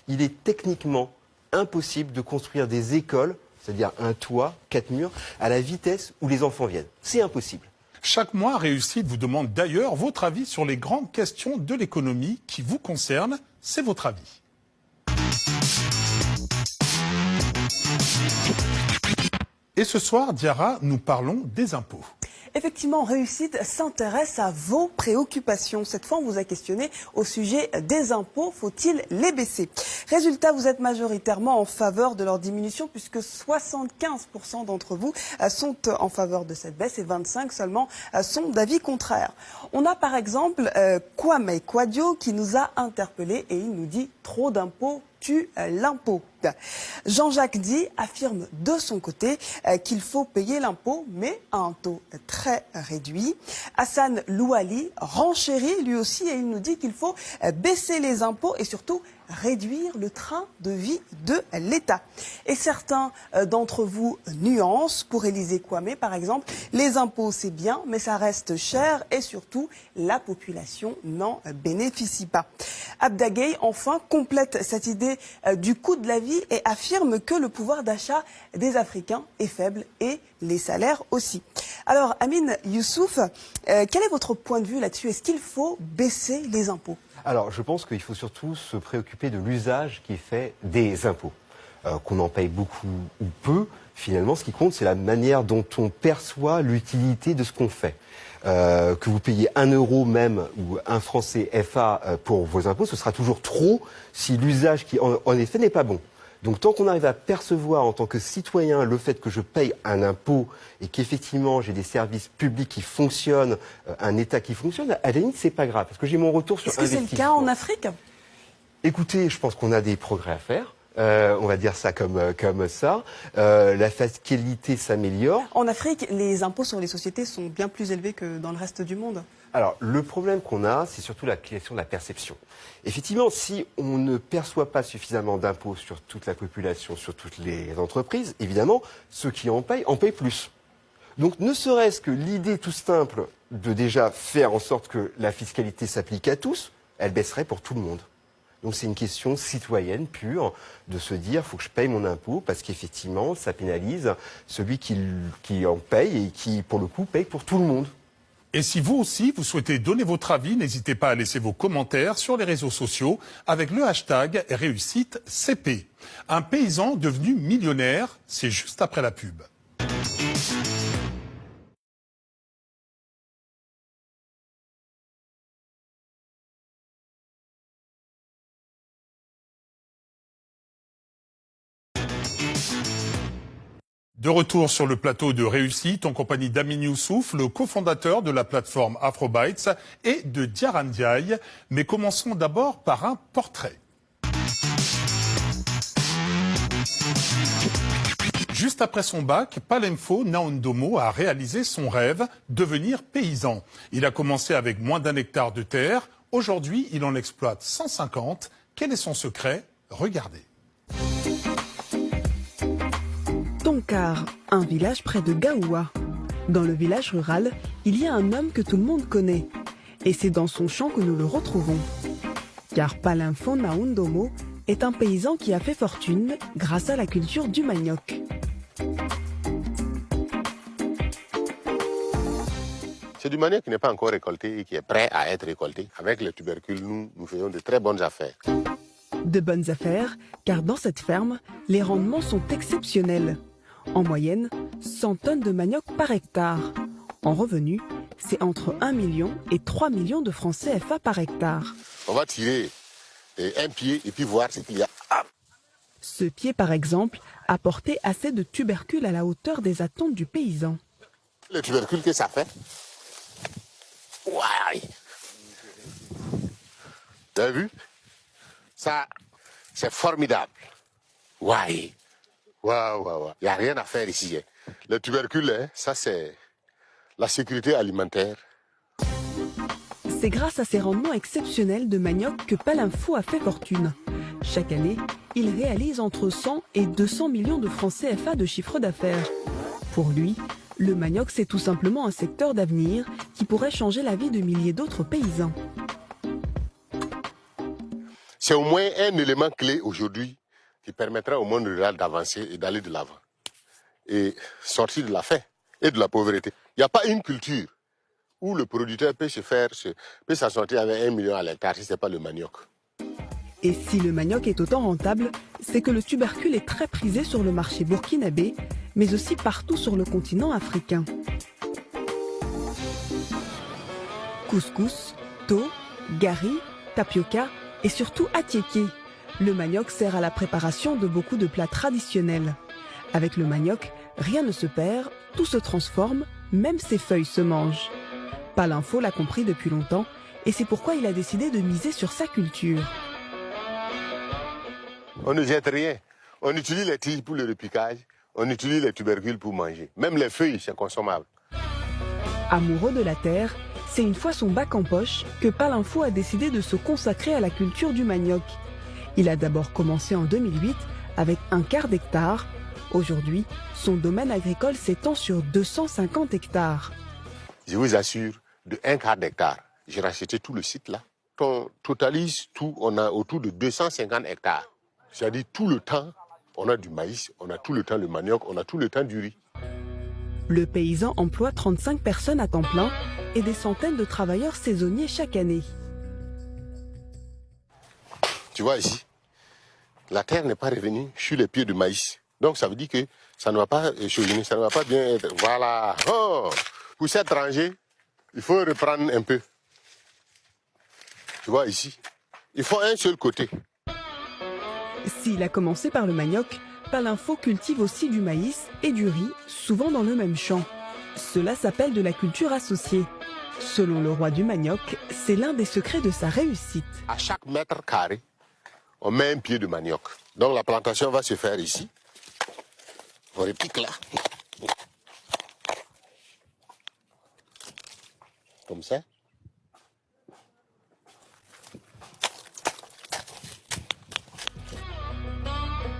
il est techniquement impossible de construire des écoles, c'est-à-dire un toit, 4 murs, à la vitesse où les enfants viennent. C'est impossible.
Chaque mois, Réussite vous demande d'ailleurs votre avis sur les grandes questions de l'économie qui vous concernent. C'est votre avis. Et ce soir, Diarra, nous parlons des impôts.
Effectivement, Réussite s'intéresse à vos préoccupations. Cette fois, on vous a questionné au sujet des impôts. Faut-il les baisser? Résultat, vous êtes majoritairement en faveur de leur diminution puisque 75% d'entre vous sont en faveur de cette baisse et 25% seulement sont d'avis contraire. On a par exemple Kwame Kwadio qui nous a interpellés et il nous dit « Trop d'impôts tue l'impôt ». Jean-Jacques Di affirme de son côté qu'il faut payer l'impôt, mais à un taux très réduit. Hassan Louali renchérit lui aussi et il nous dit qu'il faut baisser les impôts et surtout réduire le train de vie de l'État. Et certains d'entre vous nuancent. Pour Élisée Kwame, par exemple, les impôts c'est bien, mais ça reste cher et surtout la population n'en bénéficie pas. Abdagay, enfin, complète cette idée du coût de la vie et affirme que le pouvoir d'achat des Africains est faible et les salaires aussi. Alors, Amine Youssouf, quel est votre point de vue là-dessus? Est-ce qu'il faut baisser les impôts?
Alors, je pense qu'il faut surtout se préoccuper de l'usage qui est fait des impôts. Qu'on en paye beaucoup ou peu, finalement, ce qui compte, c'est la manière dont on perçoit l'utilité de ce qu'on fait. Que vous payiez 1 euro même ou 1 franc CFA pour vos impôts, ce sera toujours trop si l'usage qui en effet n'est pas bon. Donc tant qu'on arrive à percevoir en tant que citoyen le fait que je paye un impôt et qu'effectivement j'ai des services publics qui fonctionnent, un État qui fonctionne, à la limite c'est pas grave parce que j'ai mon retour sur investissement.
Est-ce que c'est le cas en Afrique?
Écoutez, je pense qu'on a des progrès à faire. On va dire ça comme ça. La fiscalité s'améliore.
En Afrique, les impôts sur les sociétés sont bien plus élevés que dans le reste du monde.
Alors, le problème qu'on a, c'est surtout la question de la perception. Effectivement, si on ne perçoit pas suffisamment d'impôts sur toute la population, sur toutes les entreprises, évidemment, ceux qui en payent plus. Donc, ne serait-ce que l'idée tout simple de déjà faire en sorte que la fiscalité s'applique à tous, elle baisserait pour tout le monde. Donc c'est une question citoyenne pure de se dire faut que je paye mon impôt parce qu'effectivement ça pénalise celui qui en paye et qui pour le coup paye pour tout le monde.
Et si vous aussi vous souhaitez donner votre avis, n'hésitez pas à laisser vos commentaires sur les réseaux sociaux avec le hashtag RéussiteCP. Un paysan devenu millionnaire, c'est juste après la pub. De retour sur le plateau de Réussite en compagnie d'Amine Youssouf, le cofondateur de la plateforme Afrobytes et de Diarra Ndiaye. Mais commençons d'abord par un portrait. Juste après son bac, Palemfo Naondomo a réalisé son rêve, devenir paysan. Il a commencé avec moins d'1 hectare de terre. Aujourd'hui, il en exploite 150. Quel est son secret? Regardez.
Tonkar, un village près de Gaoua. Dans le village rural, il y a un homme que tout le monde connaît. Et c'est dans son champ que nous le retrouvons. Car Palemfo Naondomo est un paysan qui a fait fortune grâce à la culture du manioc.
C'est du manioc qui n'est pas encore récolté et qui est prêt à être récolté. Avec le tubercule, nous faisons de très bonnes affaires.
De bonnes affaires, car dans cette ferme, les rendements sont exceptionnels. En moyenne, 100 tonnes de manioc par hectare. En revenu, c'est entre 1 million et 3 millions de francs CFA par hectare.
On va tirer un pied et puis voir ce qu'il y a.
Ce pied, par exemple, a porté assez de tubercules à la hauteur des attentes du paysan.
Le tubercule, que ça fait? Ouais. T'as vu? Ça, c'est formidable. Ouais. Waouh. Il n'y a rien à faire ici. Hein. Le tubercule, ça, c'est la sécurité alimentaire.
C'est grâce à ces rendements exceptionnels de manioc que Palemfo a fait fortune. Chaque année, il réalise entre 100 et 200 millions de francs CFA de chiffre d'affaires. Pour lui, le manioc, c'est tout simplement un secteur d'avenir qui pourrait changer la vie de milliers d'autres paysans.
C'est au moins un élément clé aujourd'hui qui permettra au monde rural d'avancer et d'aller de l'avant. Et sortir de la faim et de la pauvreté. Il n'y a pas une culture où le producteur peut s'en sortir avec 1 million à l'hectare si ce n'est pas le manioc.
Et si le manioc est autant rentable, c'est que le tubercule est très prisé sur le marché burkinabé, mais aussi partout sur le continent africain. Couscous, to, gari, tapioca et surtout atiéké. Le manioc sert à la préparation de beaucoup de plats traditionnels. Avec le manioc, rien ne se perd, tout se transforme, même ses feuilles se mangent. Palinfo l'a compris depuis longtemps et c'est pourquoi il a décidé de miser sur sa culture.
On ne jette rien. On utilise les tiges pour le repiquage, on utilise les tubercules pour manger. Même les feuilles, c'est consommable.
Amoureux de la terre, c'est une fois son bac en poche que Palinfo a décidé de se consacrer à la culture du manioc. Il a d'abord commencé en 2008 avec 1/4 d'hectare. Aujourd'hui, son domaine agricole s'étend sur 250 hectares.
Je vous assure, de 1/4 d'hectare, j'ai racheté tout le site là. On totalise tout, on a autour de 250 hectares. C'est-à-dire tout le temps, on a du maïs, on a tout le temps le manioc, on a tout le temps du riz.
Le paysan emploie 35 personnes à temps plein et des centaines de travailleurs saisonniers chaque année.
Tu vois ici, la terre n'est pas revenue sur les pieds de maïs. Donc ça veut dire que ça ne va pas échelonner, ça ne va pas bien être. Voilà. Oh, pour cette rangée, il faut reprendre un peu. Tu vois ici, il faut un seul côté.
S'il a commencé par le manioc, Palinfo cultive aussi du maïs et du riz, souvent dans le même champ. Cela s'appelle de la culture associée. Selon le roi du manioc, c'est l'un des secrets de sa réussite.
À chaque mètre carré, on met un pied de manioc. Donc la plantation va se faire ici. On repique là. Comme ça.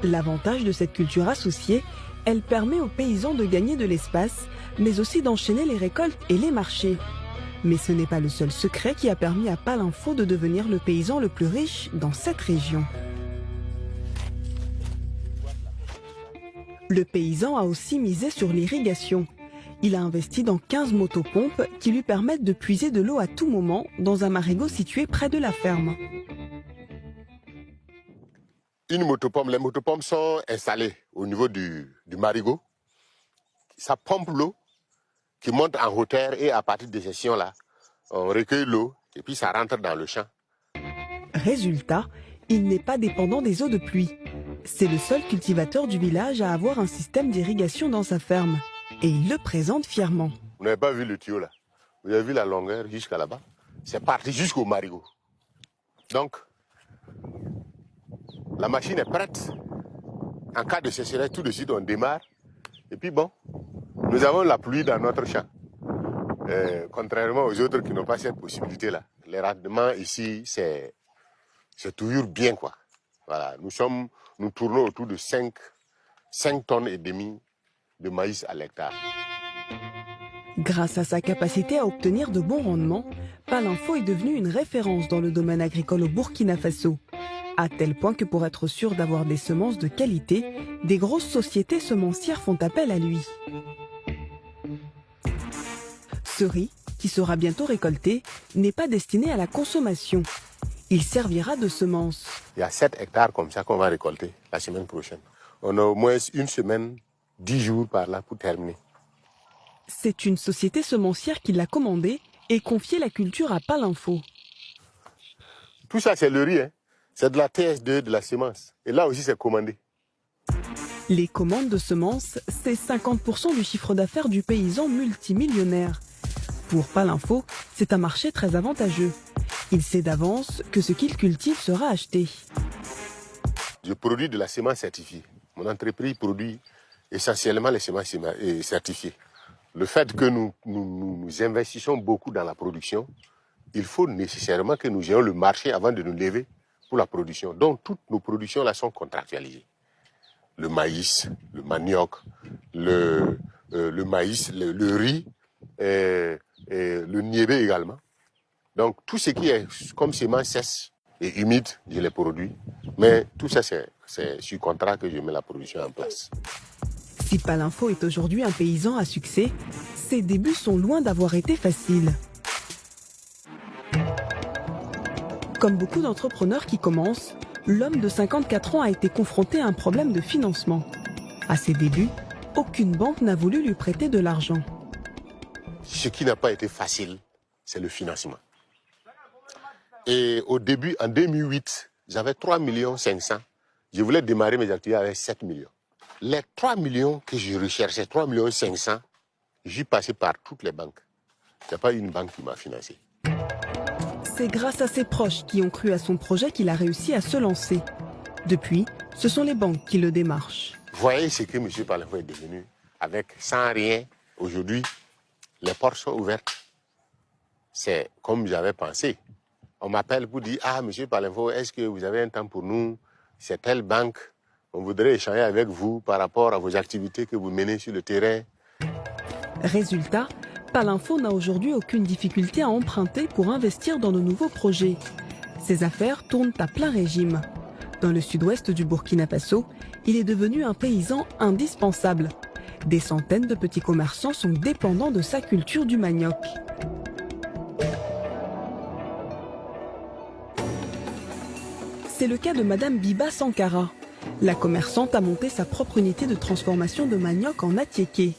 L'avantage de cette culture associée, elle permet aux paysans de gagner de l'espace, mais aussi d'enchaîner les récoltes et les marchés. Mais ce n'est pas le seul secret qui a permis à Palinfo de devenir le paysan le plus riche dans cette région. Le paysan a aussi misé sur l'irrigation. Il a investi dans 15 motopompes qui lui permettent de puiser de l'eau à tout moment dans un marigot situé près de la ferme.
Une motopompe, les motopompes sont installées au niveau du marigot. Ça pompe l'eau qui monte en hauteur et à partir de ces sillons-là, on recueille l'eau et puis ça rentre dans le champ.
Résultat, il n'est pas dépendant des eaux de pluie. C'est le seul cultivateur du village à avoir un système d'irrigation dans sa ferme. Et il le présente fièrement.
Vous n'avez pas vu le tuyau là? Vous avez vu la longueur jusqu'à là-bas? C'est parti jusqu'au marigot. Donc, la machine est prête. En cas de sécheresse, tout de suite, on démarre. Et puis bon, nous avons la pluie dans notre champ. Contrairement aux autres qui n'ont pas cette possibilité-là. Les rendements ici, c'est toujours bien, quoi. Voilà, nous tournons autour de 5 tonnes et demie de maïs à l'hectare.
Grâce à sa capacité à obtenir de bons rendements, Palinfo est devenu une référence dans le domaine agricole au Burkina Faso. À tel point que pour être sûr d'avoir des semences de qualité, des grosses sociétés semencières font appel à lui. Ce riz, qui sera bientôt récolté, n'est pas destiné à la consommation. Il servira de semence.
Il y a 7 hectares comme ça qu'on va récolter la semaine prochaine. On a au moins une semaine, 10 jours par là pour terminer.
C'est une société semencière qui l'a commandé et confié la culture à Palinfo.
Tout ça, c'est le riz, hein. C'est de la TS2, de la semence. Et là aussi, c'est commandé.
Les commandes de semences, c'est 50% du chiffre d'affaires du paysan multimillionnaire. Pour Palinfo, c'est un marché très avantageux. Il sait d'avance que ce qu'il cultive sera acheté.
Je produis de la semence certifiée. Mon entreprise produit essentiellement les semences certifiées. Le fait que nous investissons beaucoup dans la production, il faut nécessairement que nous ayons le marché avant de nous lever pour la production. Donc toutes nos productions là sont contractualisées. Le maïs, le manioc, le maïs, le riz, et le niébé également. Donc tout ce qui est comme semence sèche et humide, je les produis. Mais tout ça, c'est sur contrat que je mets la production en place.
Si Palinfo est aujourd'hui un paysan à succès, ses débuts sont loin d'avoir été faciles. Comme beaucoup d'entrepreneurs qui commencent, l'homme de 54 ans a été confronté à un problème de financement. À ses débuts, aucune banque n'a voulu lui prêter de l'argent.
Ce qui n'a pas été facile, c'est le financement. Et au début, en 2008, j'avais 3 500 000. Je voulais démarrer mes activités avec 7 millions. Les 3 millions que je recherchais, 3 500 000, j'y passais par toutes les banques. Il n'y a pas une banque qui m'a financé.
C'est grâce à ses proches qui ont cru à son projet qu'il a réussi à se lancer. Depuis, ce sont les banques qui le démarchent.
Voyez ce que M. Palenfo est devenu. Avec sans rien, aujourd'hui, les portes sont ouvertes. C'est comme j'avais pensé. On m'appelle pour dire « Ah, M. Palenfo, est-ce que vous avez un temps pour nous? C'est telle banque. On voudrait échanger avec vous par rapport à vos activités que vous menez sur le terrain. »
Résultat, Palenfo n'a aujourd'hui aucune difficulté à emprunter pour investir dans de nouveaux projets. Ses affaires tournent à plein régime. Dans le sud-ouest du Burkina Faso, il est devenu un paysan indispensable. Des centaines de petits commerçants sont dépendants de sa culture du manioc. C'est le cas de Madame Biba Sankara. La commerçante a monté sa propre unité de transformation de manioc en atiéké.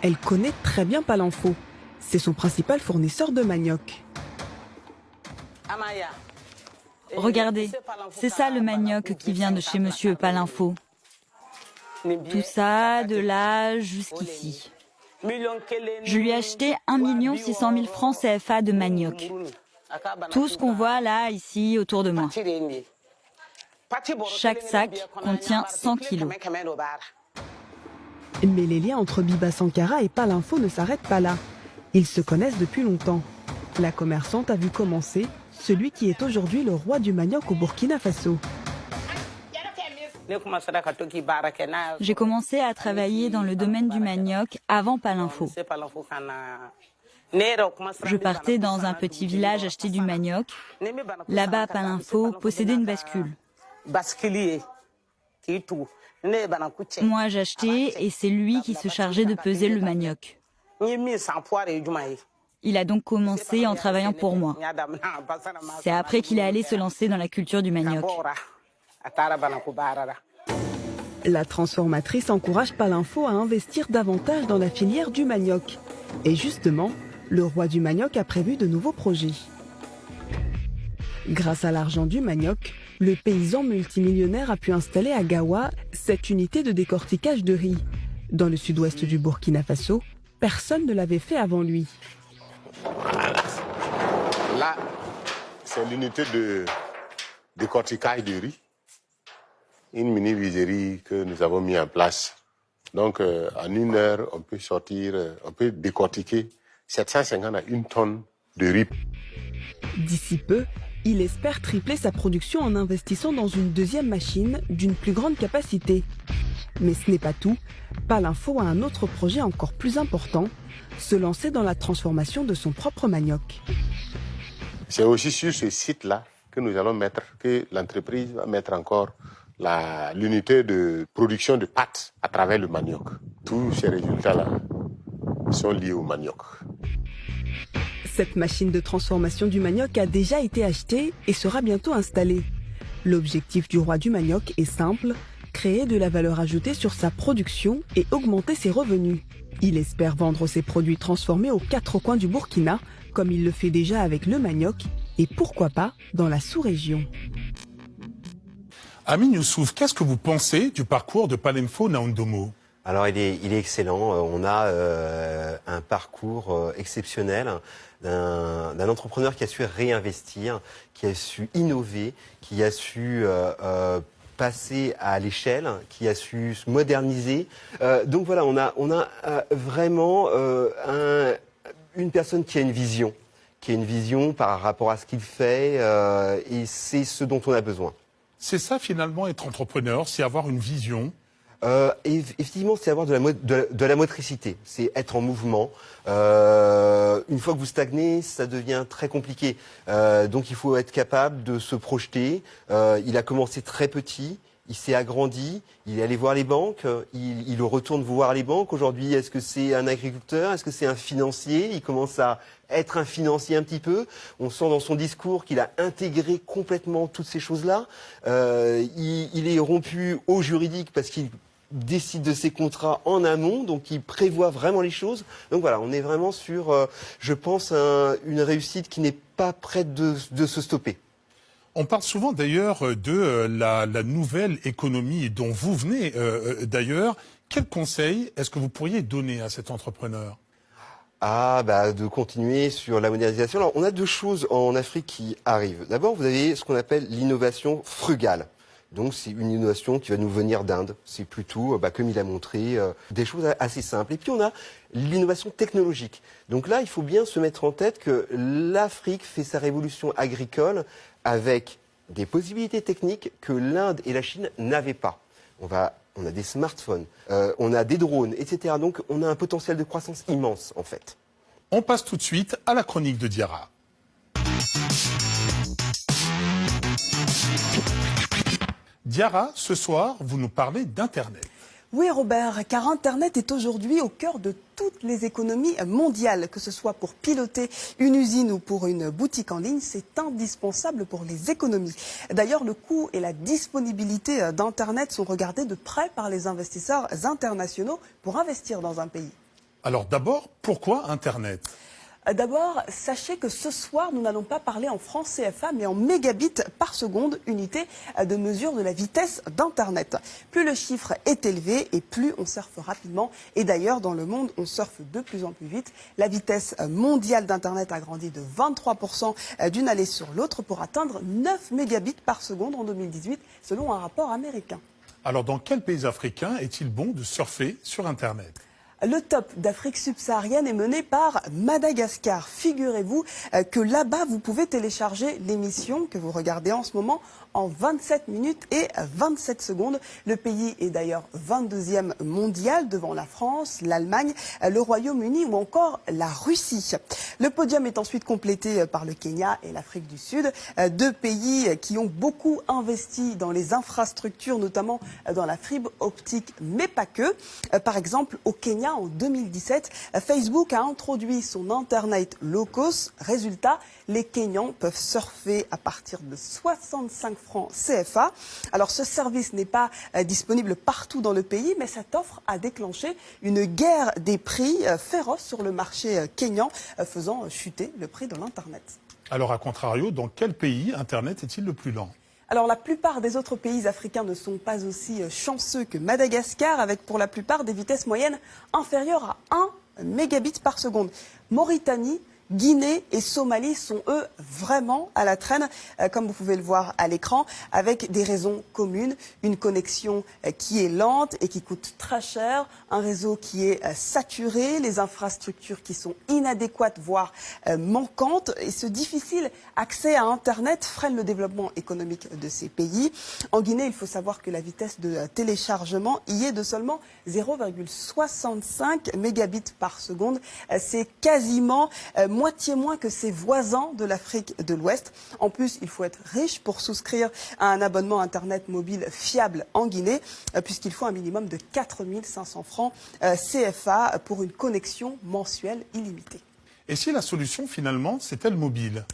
Elle connaît très bien Palenfo. C'est son principal fournisseur de manioc.
Regardez, c'est ça le manioc qui vient de chez Monsieur Palenfo. Tout ça, de là jusqu'ici. Je lui ai acheté 1 600 000 francs CFA de manioc. Tout ce qu'on voit là, ici, autour de moi. Chaque sac contient 100 kilos.
Mais les liens entre Biba Sankara et Palenfo ne s'arrêtent pas là. Ils se connaissent depuis longtemps. La commerçante a vu commencer celui qui est aujourd'hui le roi du manioc au Burkina Faso.
J'ai commencé à travailler dans le domaine du manioc avant Palenfo. Je partais dans un petit village acheter du manioc. Là-bas, Palenfo possédait une bascule. Moi, j'achetais et c'est lui qui se chargeait de peser le manioc. Il a donc commencé en travaillant pour moi. C'est après qu'il est allé se lancer dans la culture du manioc.
La transformatrice encourage Palenfo à investir davantage dans la filière du manioc. Et justement, le roi du manioc a prévu de nouveaux projets. Grâce à l'argent du manioc, le paysan multimillionnaire a pu installer à Gawa cette unité de décortiquage de riz. Dans le sud-ouest du Burkina Faso, personne ne l'avait fait avant lui.
Voilà. Là, c'est l'unité de décortiquage de riz. Une mini-viserie que nous avons mis en place. Donc, en 1 heure, on peut décortiquer 750 à 1 tonne de riz.
D'ici peu, il espère tripler sa production en investissant dans une deuxième machine d'une plus grande capacité. Mais ce n'est pas tout. Palenfo a un autre projet encore plus important, se lancer dans la transformation de son propre manioc.
C'est aussi sur ce site-là que nous allons mettre, que l'entreprise va mettre encore l'unité de production de pâtes à travers le manioc. Tous ces résultats-là sont liés au manioc.
Cette machine de transformation du manioc a déjà été achetée et sera bientôt installée. L'objectif du roi du manioc est simple, créer de la valeur ajoutée sur sa production et augmenter ses revenus. Il espère vendre ses produits transformés aux 4 coins du Burkina, comme il le fait déjà avec le manioc, et pourquoi pas dans la sous-région.
Amin Youssouf, qu'est-ce que vous pensez du parcours de Palenfo Naundomo ?
Alors il est excellent, on a un parcours exceptionnel d'un entrepreneur qui a su réinvestir, qui a su innover, qui a su passer à l'échelle, qui a su se moderniser. Donc voilà, on a vraiment une personne qui a une vision par rapport à ce qu'il fait et c'est ce dont on a besoin.
C'est ça finalement être entrepreneur, c'est avoir une vision.
Effectivement, c'est avoir de la motricité, c'est être en mouvement. Une fois que vous stagnez, ça devient très compliqué. Donc il faut être capable de se projeter. Il a commencé très petit il s'est agrandi, il est allé voir les banques, il retourne voir les banques. Aujourd'hui, est-ce que c'est un agriculteur? Est-ce que c'est un financier? Il commence à être un financier un petit peu. On sent dans son discours qu'il a intégré complètement toutes ces choses-là. Il est rompu au juridique parce qu'il décide de ses contrats en amont, donc il prévoit vraiment les choses. Donc voilà, on est vraiment sur, je pense, une réussite qui n'est pas prête de se stopper.
On parle souvent d'ailleurs de la nouvelle économie dont vous venez d'ailleurs. Quel conseil est-ce que vous pourriez donner à cet entrepreneur?
De continuer sur la modernisation. Alors, on a deux choses en Afrique qui arrivent. D'abord, vous avez ce qu'on appelle l'innovation frugale. Donc, c'est une innovation qui va nous venir d'Inde. C'est plutôt, comme il a montré, des choses assez simples. Et puis, on a l'innovation technologique. Donc là, il faut bien se mettre en tête que l'Afrique fait sa révolution agricole avec des possibilités techniques que l'Inde et la Chine n'avaient pas. On a des smartphones, on a des drones, etc. Donc on a un potentiel de croissance immense en fait.
On passe tout de suite à la chronique de Diarra. Diarra, ce soir, vous nous parlez d'Internet.
Oui Robert, car Internet est aujourd'hui au cœur de toutes les économies mondiales, que ce soit pour piloter une usine ou pour une boutique en ligne, c'est indispensable pour les économies. D'ailleurs, le coût et la disponibilité d'Internet sont regardés de près par les investisseurs internationaux pour investir dans un pays.
Alors d'abord, pourquoi Internet ?
D'abord, sachez que ce soir, nous n'allons pas parler en francs CFA, mais en mégabits par seconde, unité de mesure de la vitesse d'Internet. Plus le chiffre est élevé et plus on surfe rapidement. Et d'ailleurs, dans le monde, on surfe de plus en plus vite. La vitesse mondiale d'Internet a grandi de 23% d'une allée sur l'autre pour atteindre 9 mégabits par seconde en 2018, selon un rapport américain.
Alors, dans quel pays africain est-il bon de surfer sur Internet ?
Le top d'Afrique subsaharienne est mené par Madagascar. Figurez-vous que là-bas, vous pouvez télécharger l'émission que vous regardez en ce moment en 27 minutes et 27 secondes. Le pays est d'ailleurs 22e mondial devant la France, l'Allemagne, le Royaume-Uni ou encore la Russie. Le podium est ensuite complété par le Kenya et l'Afrique du Sud, deux pays qui ont beaucoup investi dans les infrastructures, notamment dans la fibre optique, mais pas que. Par exemple, au Kenya, en 2017, Facebook a introduit son Internet low cost. Résultat, les Kenyans peuvent surfer à partir de 65 francs CFA. Alors ce service n'est pas disponible partout dans le pays, mais cette offre a déclenché une guerre des prix féroce sur le marché kényan, faisant chuter le prix de l'Internet.
Alors à contrario, dans quel pays Internet est-il le plus lent ?
Alors la plupart des autres pays africains ne sont pas aussi chanceux que Madagascar, avec pour la plupart des vitesses moyennes inférieures à 1 mégabit par seconde. Mauritanie, Guinée et Somalie sont, eux, vraiment à la traîne, comme vous pouvez le voir à l'écran, avec des raisons communes. Une connexion qui est lente et qui coûte très cher, un réseau qui est saturé, les infrastructures qui sont inadéquates, voire manquantes. Et ce difficile accès à Internet freine le développement économique de ces pays. En Guinée, il faut savoir que la vitesse de téléchargement y est de seulement 0,65 mégabits par seconde. C'est quasiment moitié moins que ses voisins de l'Afrique de l'Ouest. En plus, il faut être riche pour souscrire à un abonnement Internet mobile fiable en Guinée, puisqu'il faut un minimum de 4 500 francs CFA pour une connexion mensuelle illimitée.
Et si la solution, finalement, c'était le mobile ?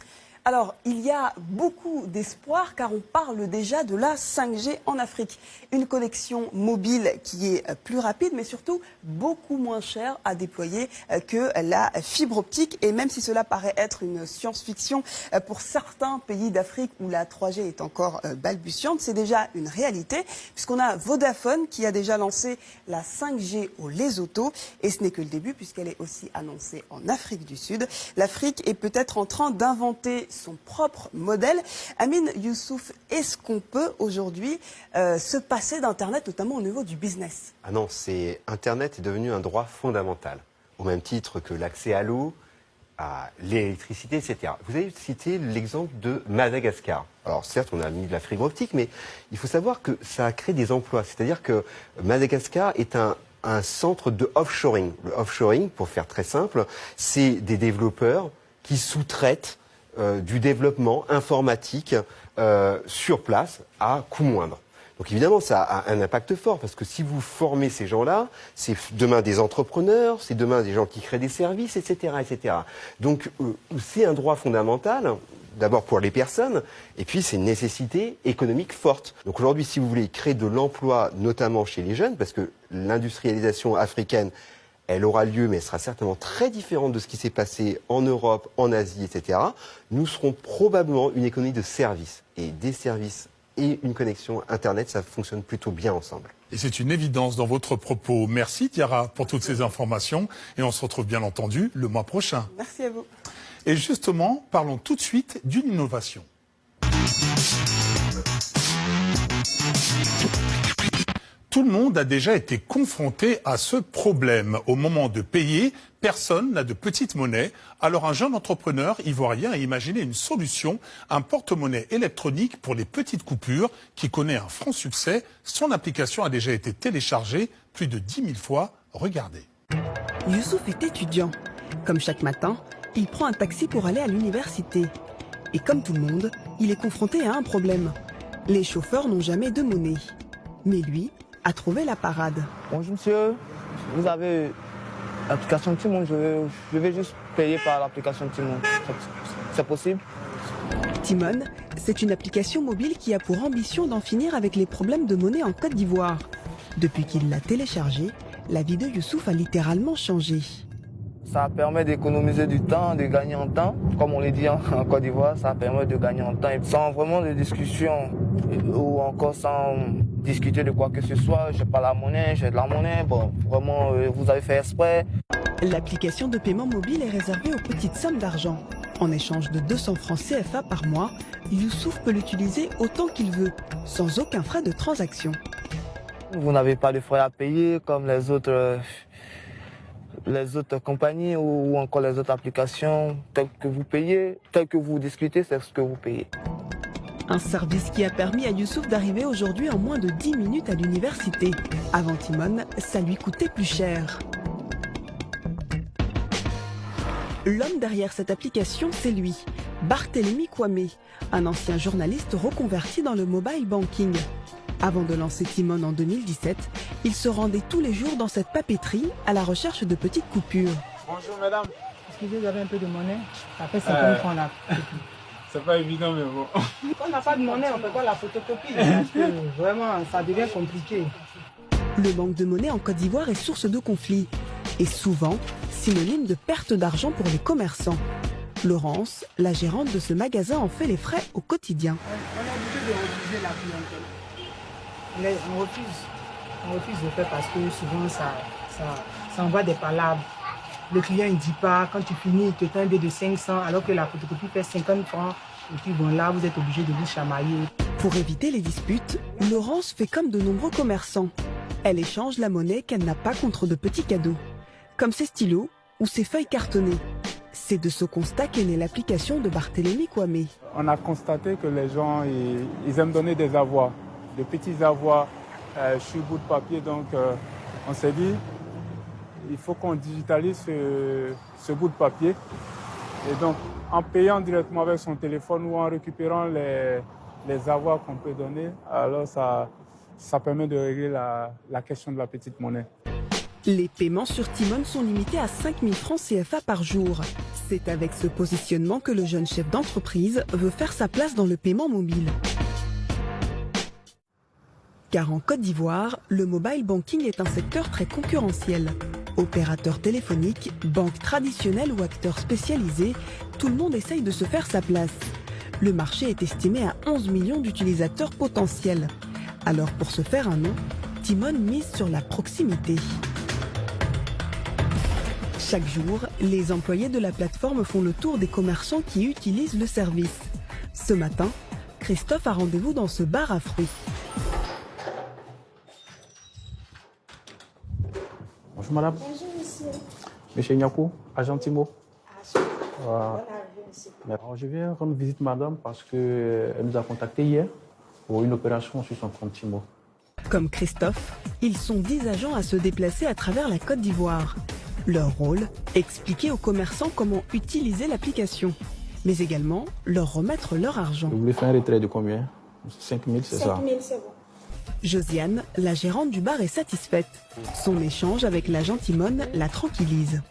Alors, il y a beaucoup d'espoir car on parle déjà de la 5G en Afrique. Une connexion mobile qui est plus rapide mais surtout beaucoup moins chère à déployer que la fibre optique. Et même si cela paraît être une science-fiction pour certains pays d'Afrique où la 3G est encore balbutiante, c'est déjà une réalité puisqu'on a Vodafone qui a déjà lancé la 5G au Lesotho. Et ce n'est que le début puisqu'elle est aussi annoncée en Afrique du Sud. L'Afrique est peut-être en train d'inventer son propre modèle. Amine Youssouf, est-ce qu'on peut aujourd'hui se passer d'Internet, notamment au niveau du business ?
Ah non, Internet est devenu un droit fondamental, au même titre que l'accès à l'eau, à l'électricité, etc. Vous avez cité l'exemple de Madagascar. Alors certes, on a mis de la fibre optique, mais il faut savoir que ça a créé des emplois. C'est-à-dire que Madagascar est un centre de offshoring. Le offshoring, pour faire très simple, c'est des développeurs qui sous-traitent du développement informatique sur place à coût moindre. Donc évidemment, ça a un impact fort, parce que si vous formez ces gens-là, c'est demain des entrepreneurs, c'est demain des gens qui créent des services, etc. etc. Donc c'est un droit fondamental, d'abord pour les personnes, et puis c'est une nécessité économique forte. Donc aujourd'hui, si vous voulez créer de l'emploi, notamment chez les jeunes, parce que l'industrialisation africaine, elle aura lieu, mais elle sera certainement très différente de ce qui s'est passé en Europe, en Asie, etc. Nous serons probablement une économie de services. Et des services et une connexion Internet, ça fonctionne plutôt bien ensemble.
Et c'est une évidence dans votre propos. Merci Tiara pour toutes ces informations. Et on se retrouve bien entendu le mois prochain.
Merci à vous.
Et justement, parlons tout de suite d'une innovation. Tout le monde a déjà été confronté à ce problème. Au moment de payer, personne n'a de petite monnaie. Alors un jeune entrepreneur ivoirien a imaginé une solution, un porte-monnaie électronique pour les petites coupures qui connaît un franc succès. Son application a déjà été téléchargée plus de 10 000 fois. Regardez.
Youssouf est étudiant. Comme chaque matin, il prend un taxi pour aller à l'université. Et comme tout le monde, il est confronté à un problème. Les chauffeurs n'ont jamais de monnaie. Mais lui a trouvé la parade.
Bonjour monsieur, vous avez l'application Timon, je vais juste payer par l'application Timon. C'est possible?
Timon, c'est une application mobile qui a pour ambition d'en finir avec les problèmes de monnaie en Côte d'Ivoire. Depuis qu'il l'a téléchargée, la vie de Youssouf a littéralement changé.
Ça permet d'économiser du temps, de gagner en temps. Comme on l'a dit en Côte d'Ivoire, ça permet de gagner en temps. Et sans vraiment de discussion ou encore sans discuter de quoi que ce soit, j'ai pas la monnaie, j'ai de la monnaie, bon, vraiment, vous avez fait exprès.
L'application de paiement mobile est réservée aux petites sommes d'argent. En échange de 200 francs CFA par mois, Youssouf peut l'utiliser autant qu'il veut, sans aucun frais de transaction.
Vous n'avez pas de frais à payer comme les autres compagnies ou encore les autres applications. Tel que vous payez, tel que vous discutez, c'est ce que vous payez.
Un service qui a permis à Youssouf d'arriver aujourd'hui en moins de 10 minutes à l'université. Avant Timon, ça lui coûtait plus cher. L'homme derrière cette application, c'est lui, Barthélémy Kwame, un ancien journaliste reconverti dans le mobile banking. Avant de lancer Timon en 2017, il se rendait tous les jours dans cette papeterie à la recherche de petites coupures.
Bonjour mesdames.
Excusez, vous avez un peu de monnaie? Ça fait 50 francs là.
C'est pas évident mais bon.
Quand on n'a pas de monnaie, on ne peut pas la photocopie. Parce que vraiment, ça devient compliqué.
Le manque de monnaie en Côte d'Ivoire est source de conflits. Et souvent, synonyme de perte d'argent pour les commerçants. Laurence, la gérante de ce magasin, en fait les frais au quotidien.
On est obligé de refuser la clientèle. On refuse de faire parce que souvent ça envoie des palabres. Le client ne dit pas, quand tu finis, il te tend un billet de 500 alors que la photocopie fait 50 francs. Et puis bon, là, vous êtes obligé de vous chamailler.
Pour éviter les disputes, Laurence fait comme de nombreux commerçants. Elle échange la monnaie qu'elle n'a pas contre de petits cadeaux, comme ses stylos ou ses feuilles cartonnées. C'est de ce constat qu'est née l'application de Barthélémy Kwame.
On a constaté que les gens, ils aiment donner des avoirs, de petits avoirs sur bout de papier. Donc on s'est dit, il faut qu'on digitalise ce bout de papier. Et donc, en payant directement avec son téléphone ou en récupérant les avoirs qu'on peut donner, alors ça permet de régler la question de la petite monnaie.
Les paiements sur Timon sont limités à 5 000 francs CFA par jour. C'est avec ce positionnement que le jeune chef d'entreprise veut faire sa place dans le paiement mobile. Car en Côte d'Ivoire, le mobile banking est un secteur très concurrentiel. Opérateurs téléphoniques, banques traditionnelles ou acteurs spécialisés, tout le monde essaye de se faire sa place. Le marché est estimé à 11 millions d'utilisateurs potentiels. Alors pour se faire un nom, Timon mise sur la proximité. Chaque jour, les employés de la plateforme font le tour des commerçants qui utilisent le service. Ce matin, Christophe a rendez-vous dans ce bar à fruits.
Bonjour madame.
Bonjour monsieur.
Monsieur Nyakou, agent Timo.
Voilà.
Alors, je viens rendre visite madame parce qu'elle nous a contacté hier pour une opération sur son compte Timo.
Comme Christophe, ils sont 10 agents à se déplacer à travers la Côte d'Ivoire. Leur rôle, expliquer aux commerçants comment utiliser l'application, mais également leur remettre leur argent.
Vous voulez faire un retrait de combien? 5 000, c'est ça?
5 000, c'est bon.
Josiane, la gérante du bar, est satisfaite. Son échange avec l'agent Timone la tranquillise.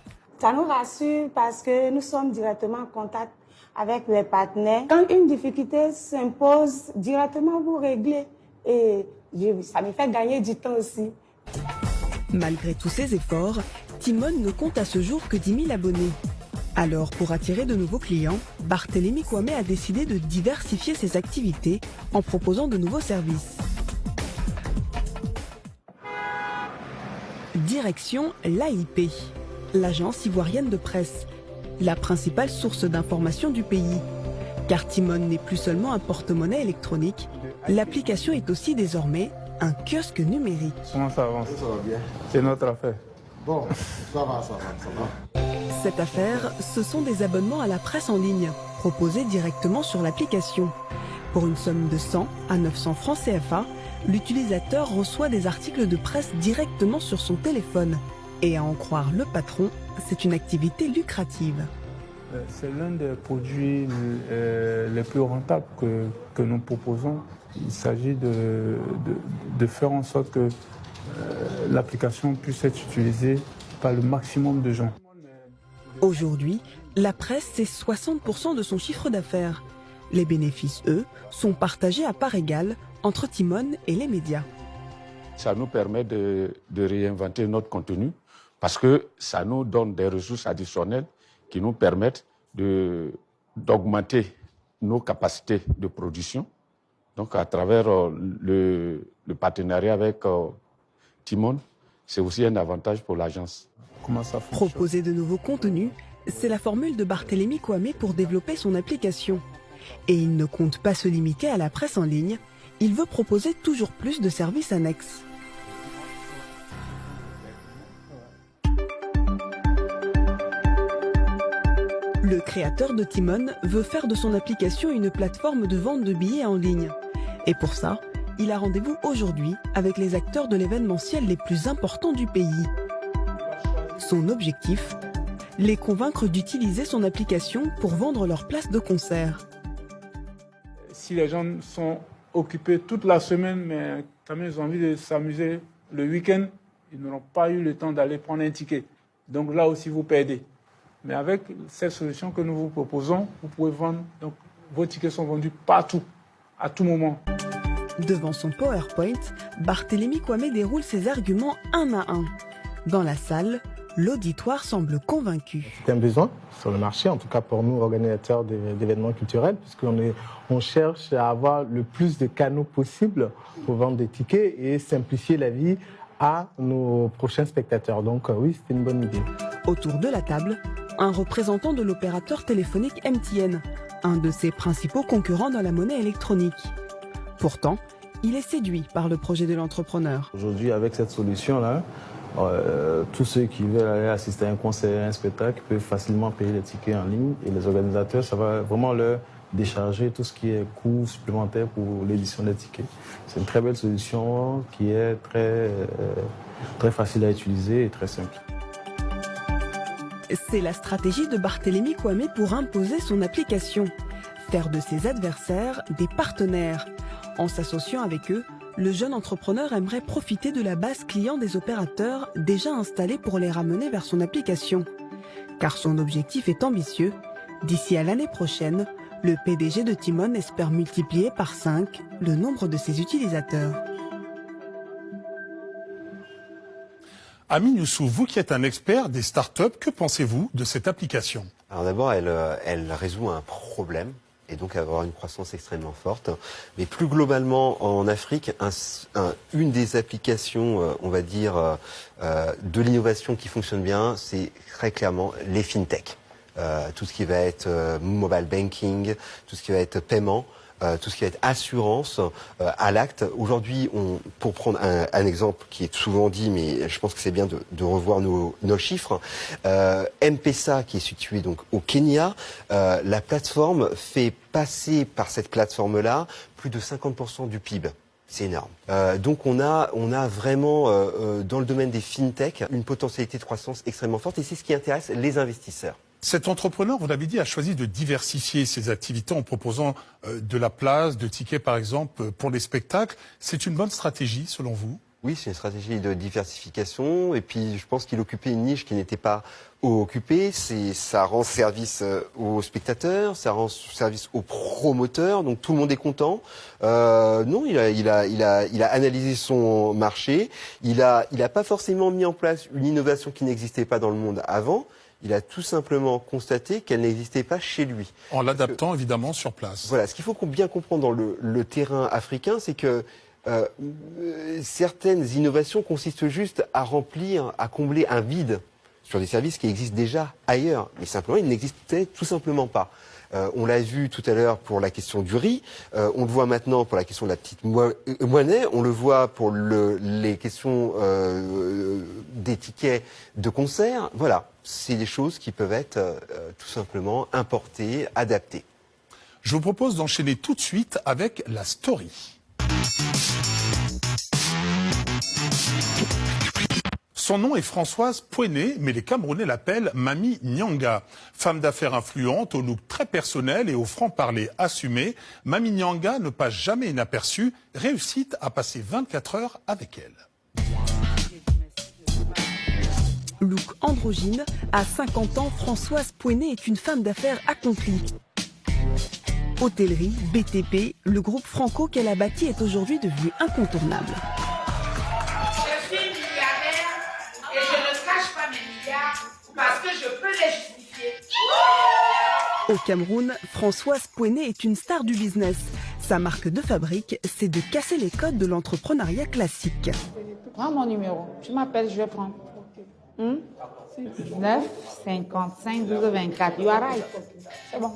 Ça nous rassure parce que nous sommes directement en contact avec les partenaires. Quand une difficulté s'impose, directement vous réglez. Et ça me fait gagner du temps aussi.
Malgré tous ses efforts, Timone ne compte à ce jour que 10 000 abonnés. Alors, pour attirer de nouveaux clients, Barthélémy Kwame a décidé de diversifier ses activités en proposant de nouveaux services. Direction l'AIP, l'agence ivoirienne de presse, la principale source d'information du pays. Car Timone n'est plus seulement un porte-monnaie électronique, l'application est aussi désormais un kiosque numérique.
Comment ça avance? Ça va bien. C'est notre affaire.
Bon, ça va.
Cette affaire, ce sont des abonnements à la presse en ligne, proposés directement sur l'application. Pour une somme de 100 à 900 francs CFA, l'utilisateur reçoit des articles de presse directement sur son téléphone. Et à en croire le patron, c'est une activité lucrative.
C'est l'un des produits les plus rentables que nous proposons. Il s'agit de faire en sorte que l'application puisse être utilisée par le maximum de gens.
Aujourd'hui, la presse, c'est 60% de son chiffre d'affaires. Les bénéfices, eux, sont partagés à part égale entre Timone et les médias.
Ça nous permet de réinventer notre contenu parce que ça nous donne des ressources additionnelles qui nous permettent d'augmenter nos capacités de production. Donc à travers le partenariat avec Timone, c'est aussi un avantage pour l'agence.
Comment ça fonctionne?
Proposer de nouveaux contenus, c'est la formule de Barthélémy Kwame pour développer son application. Et il ne compte pas se limiter à la presse en ligne, il veut proposer toujours plus de services annexes. Le créateur de Timone veut faire de son application une plateforme de vente de billets en ligne. Et pour ça, il a rendez-vous aujourd'hui avec les acteurs de l'événementiel les plus importants du pays. Son objectif, les convaincre d'utiliser son application pour vendre leurs places de concert.
Si les gens sont occupés toute la semaine, mais quand même ils ont envie de s'amuser le week-end, ils n'auront pas eu le temps d'aller prendre un ticket. Donc là aussi, vous perdez. Mais avec cette solution que nous vous proposons, vous pouvez vendre. Donc vos tickets sont vendus partout, à tout moment.
Devant son PowerPoint, Barthélémy Kwame déroule ses arguments un à un. Dans la salle, l'auditoire semble convaincu.
C'est un besoin sur le marché, en tout cas pour nous, organisateurs d'événements culturels, puisqu'on cherche à avoir le plus de canaux possibles pour vendre des tickets et simplifier la vie à nos prochains spectateurs. Donc oui, c'est une bonne idée.
Autour de la table, un représentant de l'opérateur téléphonique MTN, un de ses principaux concurrents dans la monnaie électronique. Pourtant, il est séduit par le projet de l'entrepreneur.
Aujourd'hui, avec cette solution-là, tous ceux qui veulent aller assister à un concert, à un spectacle, peuvent facilement payer les tickets en ligne. Et les organisateurs, ça va vraiment leur décharger tout ce qui est coût supplémentaire pour l'édition des tickets. C'est une très belle solution qui est très facile à utiliser et très simple.
C'est la stratégie de Barthélémy Kwame pour imposer son application. Faire de ses adversaires des partenaires. En s'associant avec eux, le jeune entrepreneur aimerait profiter de la base client des opérateurs déjà installés pour les ramener vers son application. Car son objectif est ambitieux. D'ici à l'année prochaine, le PDG de Timone espère multiplier par 5 le nombre de ses utilisateurs.
Amin Youssou, vous qui êtes un expert des startups, que pensez-vous de cette application?
Alors d'abord, elle résout un problème et donc avoir une croissance extrêmement forte. Mais plus globalement, en Afrique, une des applications, on va dire, de l'innovation qui fonctionne bien, c'est très clairement les fintech. Tout ce qui va être mobile banking, tout ce qui va être paiement, tout ce qui va être assurance à l'acte. Aujourd'hui, pour prendre un exemple qui est souvent dit, mais je pense que c'est bien de revoir nos chiffres, M-Pesa, qui est situé donc au Kenya, la plateforme fait passer par cette plateforme-là plus de 50% du PIB. C'est énorme. Donc on a vraiment dans le domaine des fintech une potentialité de croissance extrêmement forte et c'est ce qui intéresse les investisseurs.
Cet entrepreneur, vous l'avez dit, a choisi de diversifier ses activités en proposant de la place, de tickets par exemple pour les spectacles. C'est une bonne stratégie selon vous ?
Oui, c'est une stratégie de diversification. Et puis, je pense qu'il occupait une niche qui n'était pas occupée. Ça rend service aux spectateurs, ça rend service aux promoteurs. Donc, tout le monde est content. Non, il a analysé son marché. Il a pas forcément mis en place une innovation qui n'existait pas dans le monde avant. Il a tout simplement constaté qu'elle n'existait pas chez lui.
En l'adaptant évidemment sur place.
Voilà, ce qu'il faut bien comprendre dans le terrain africain, c'est que certaines innovations consistent juste à remplir, à combler un vide sur des services qui existent déjà ailleurs. Mais simplement, ils n'existaient tout simplement pas. On l'a vu tout à l'heure pour la question du riz, on le voit maintenant pour la question de la petite monnaie, on le voit pour les questions des tickets de concert. Voilà, c'est des choses qui peuvent être tout simplement importées, adaptées.
Je vous propose d'enchaîner tout de suite avec la story. Son nom est Françoise Pouené, mais les Camerounais l'appellent Mami Nyanga. Femme d'affaires influente, au look très personnel et au franc-parler assumé, Mami Nyanga ne passe jamais inaperçue, réussit à passer 24 heures avec elle.
Look androgyne, à 50 ans, Françoise Pouené est une femme d'affaires accomplie. Hôtellerie, BTP, le groupe Franco qu'elle a bâti est aujourd'hui devenu incontournable.
Je suis milliardaire et je ne cache pas mes milliards parce que je peux les justifier.
Au Cameroun, Françoise Pouené est une star du business. Sa marque de fabrique, c'est de casser les codes de l'entrepreneuriat classique.
Prends mon numéro, tu m'appelles, je vais prendre. 9 55 12 24. You are right. C'est bon.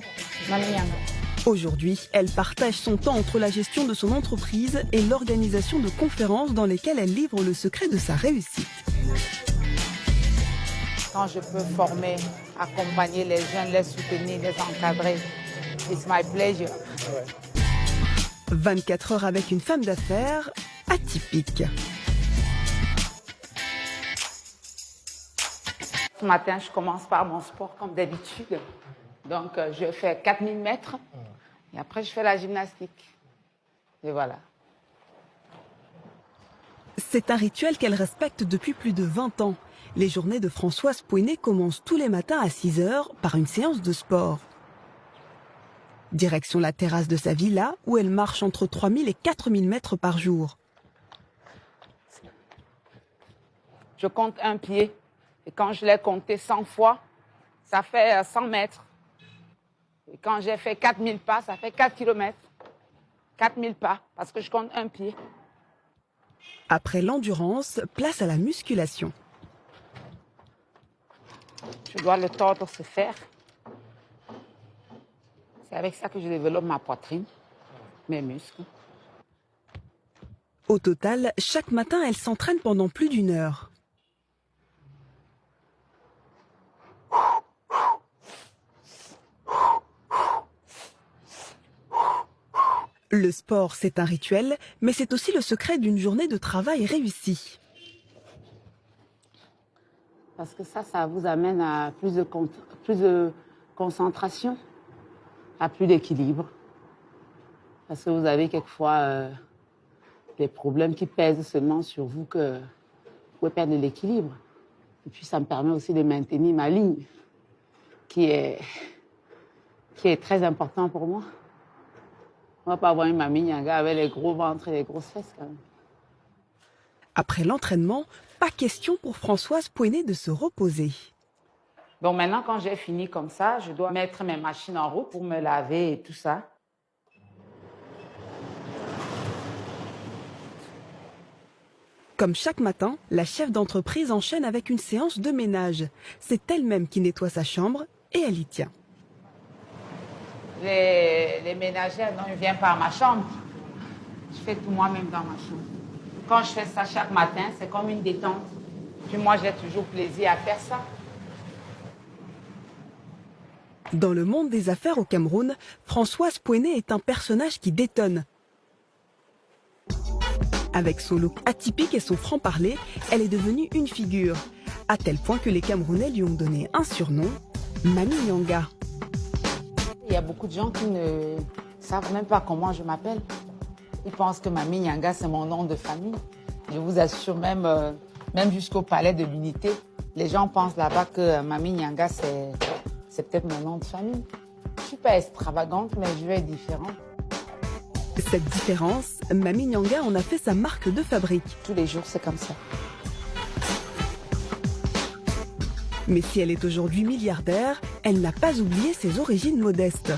Aujourd'hui, elle partage son temps entre la gestion de son entreprise et l'organisation de conférences dans lesquelles elle livre le secret de sa réussite.
Quand je peux former, accompagner les jeunes, les soutenir, les encadrer, it's my pleasure.
24 heures avec une femme d'affaires atypique.
Ce matin, je commence par mon sport comme d'habitude. Donc, je fais 4000 mètres et après, je fais la gymnastique. Et voilà.
C'est un rituel qu'elle respecte depuis plus de 20 ans. Les journées de Françoise Pouené commencent tous les matins à 6 heures par une séance de sport. Direction la terrasse de sa villa où elle marche entre 3000 et 4000 mètres par jour.
Je compte un pied et quand je l'ai compté 100 fois, ça fait 100 mètres. Et quand j'ai fait 4000 pas, ça fait 4 km. 4000 pas, parce que je compte un pied.
Après l'endurance, place à la musculation.
Je dois le tordre, se faire. C'est avec ça que je développe ma poitrine, mes muscles.
Au total, chaque matin, elle s'entraîne pendant plus d'1 heure. Le sport, c'est un rituel, mais c'est aussi le secret d'une journée de travail réussie.
Parce que ça vous amène à plus de concentration, à plus d'équilibre. Parce que vous avez quelquefois des problèmes qui pèsent seulement sur vous que vous pouvez perdre l'équilibre. Et puis ça me permet aussi de maintenir ma ligne, qui est très important pour moi. On ne va pas avoir une Mami Nyanga avec les gros ventres et les grosses fesses quand même.
Après l'entraînement, pas question pour Françoise Pouené de se reposer.
Donc maintenant, quand j'ai fini comme ça, je dois mettre mes machines en route pour me laver et tout ça.
Comme chaque matin, la chef d'entreprise enchaîne avec une séance de ménage. C'est elle-même qui nettoie sa chambre et elle y tient.
Les ménagères, non, ils viennent par ma chambre. Je fais tout moi-même dans ma chambre. Quand je fais ça chaque matin, c'est comme une détente. Puis moi, j'ai toujours plaisir à faire ça.
Dans le monde des affaires au Cameroun, Françoise Pouené est un personnage qui détonne. Avec son look atypique et son franc-parler, elle est devenue une figure. À tel point que les Camerounais lui ont donné un surnom, Mami Nyanga.
Il y a beaucoup de gens qui ne savent même pas comment je m'appelle. Ils pensent que Mami Nyanga, c'est mon nom de famille. Je vous assure, même jusqu'au palais de l'Unité, les gens pensent là-bas que Mami Nyanga, c'est peut-être mon nom de famille. Je ne suis pas extravagante, mais je vais être différente.
Cette différence, Mami Nyanga en a fait sa marque de fabrique.
Tous les jours, c'est comme ça.
Mais si elle est aujourd'hui milliardaire, elle n'a pas oublié ses origines modestes.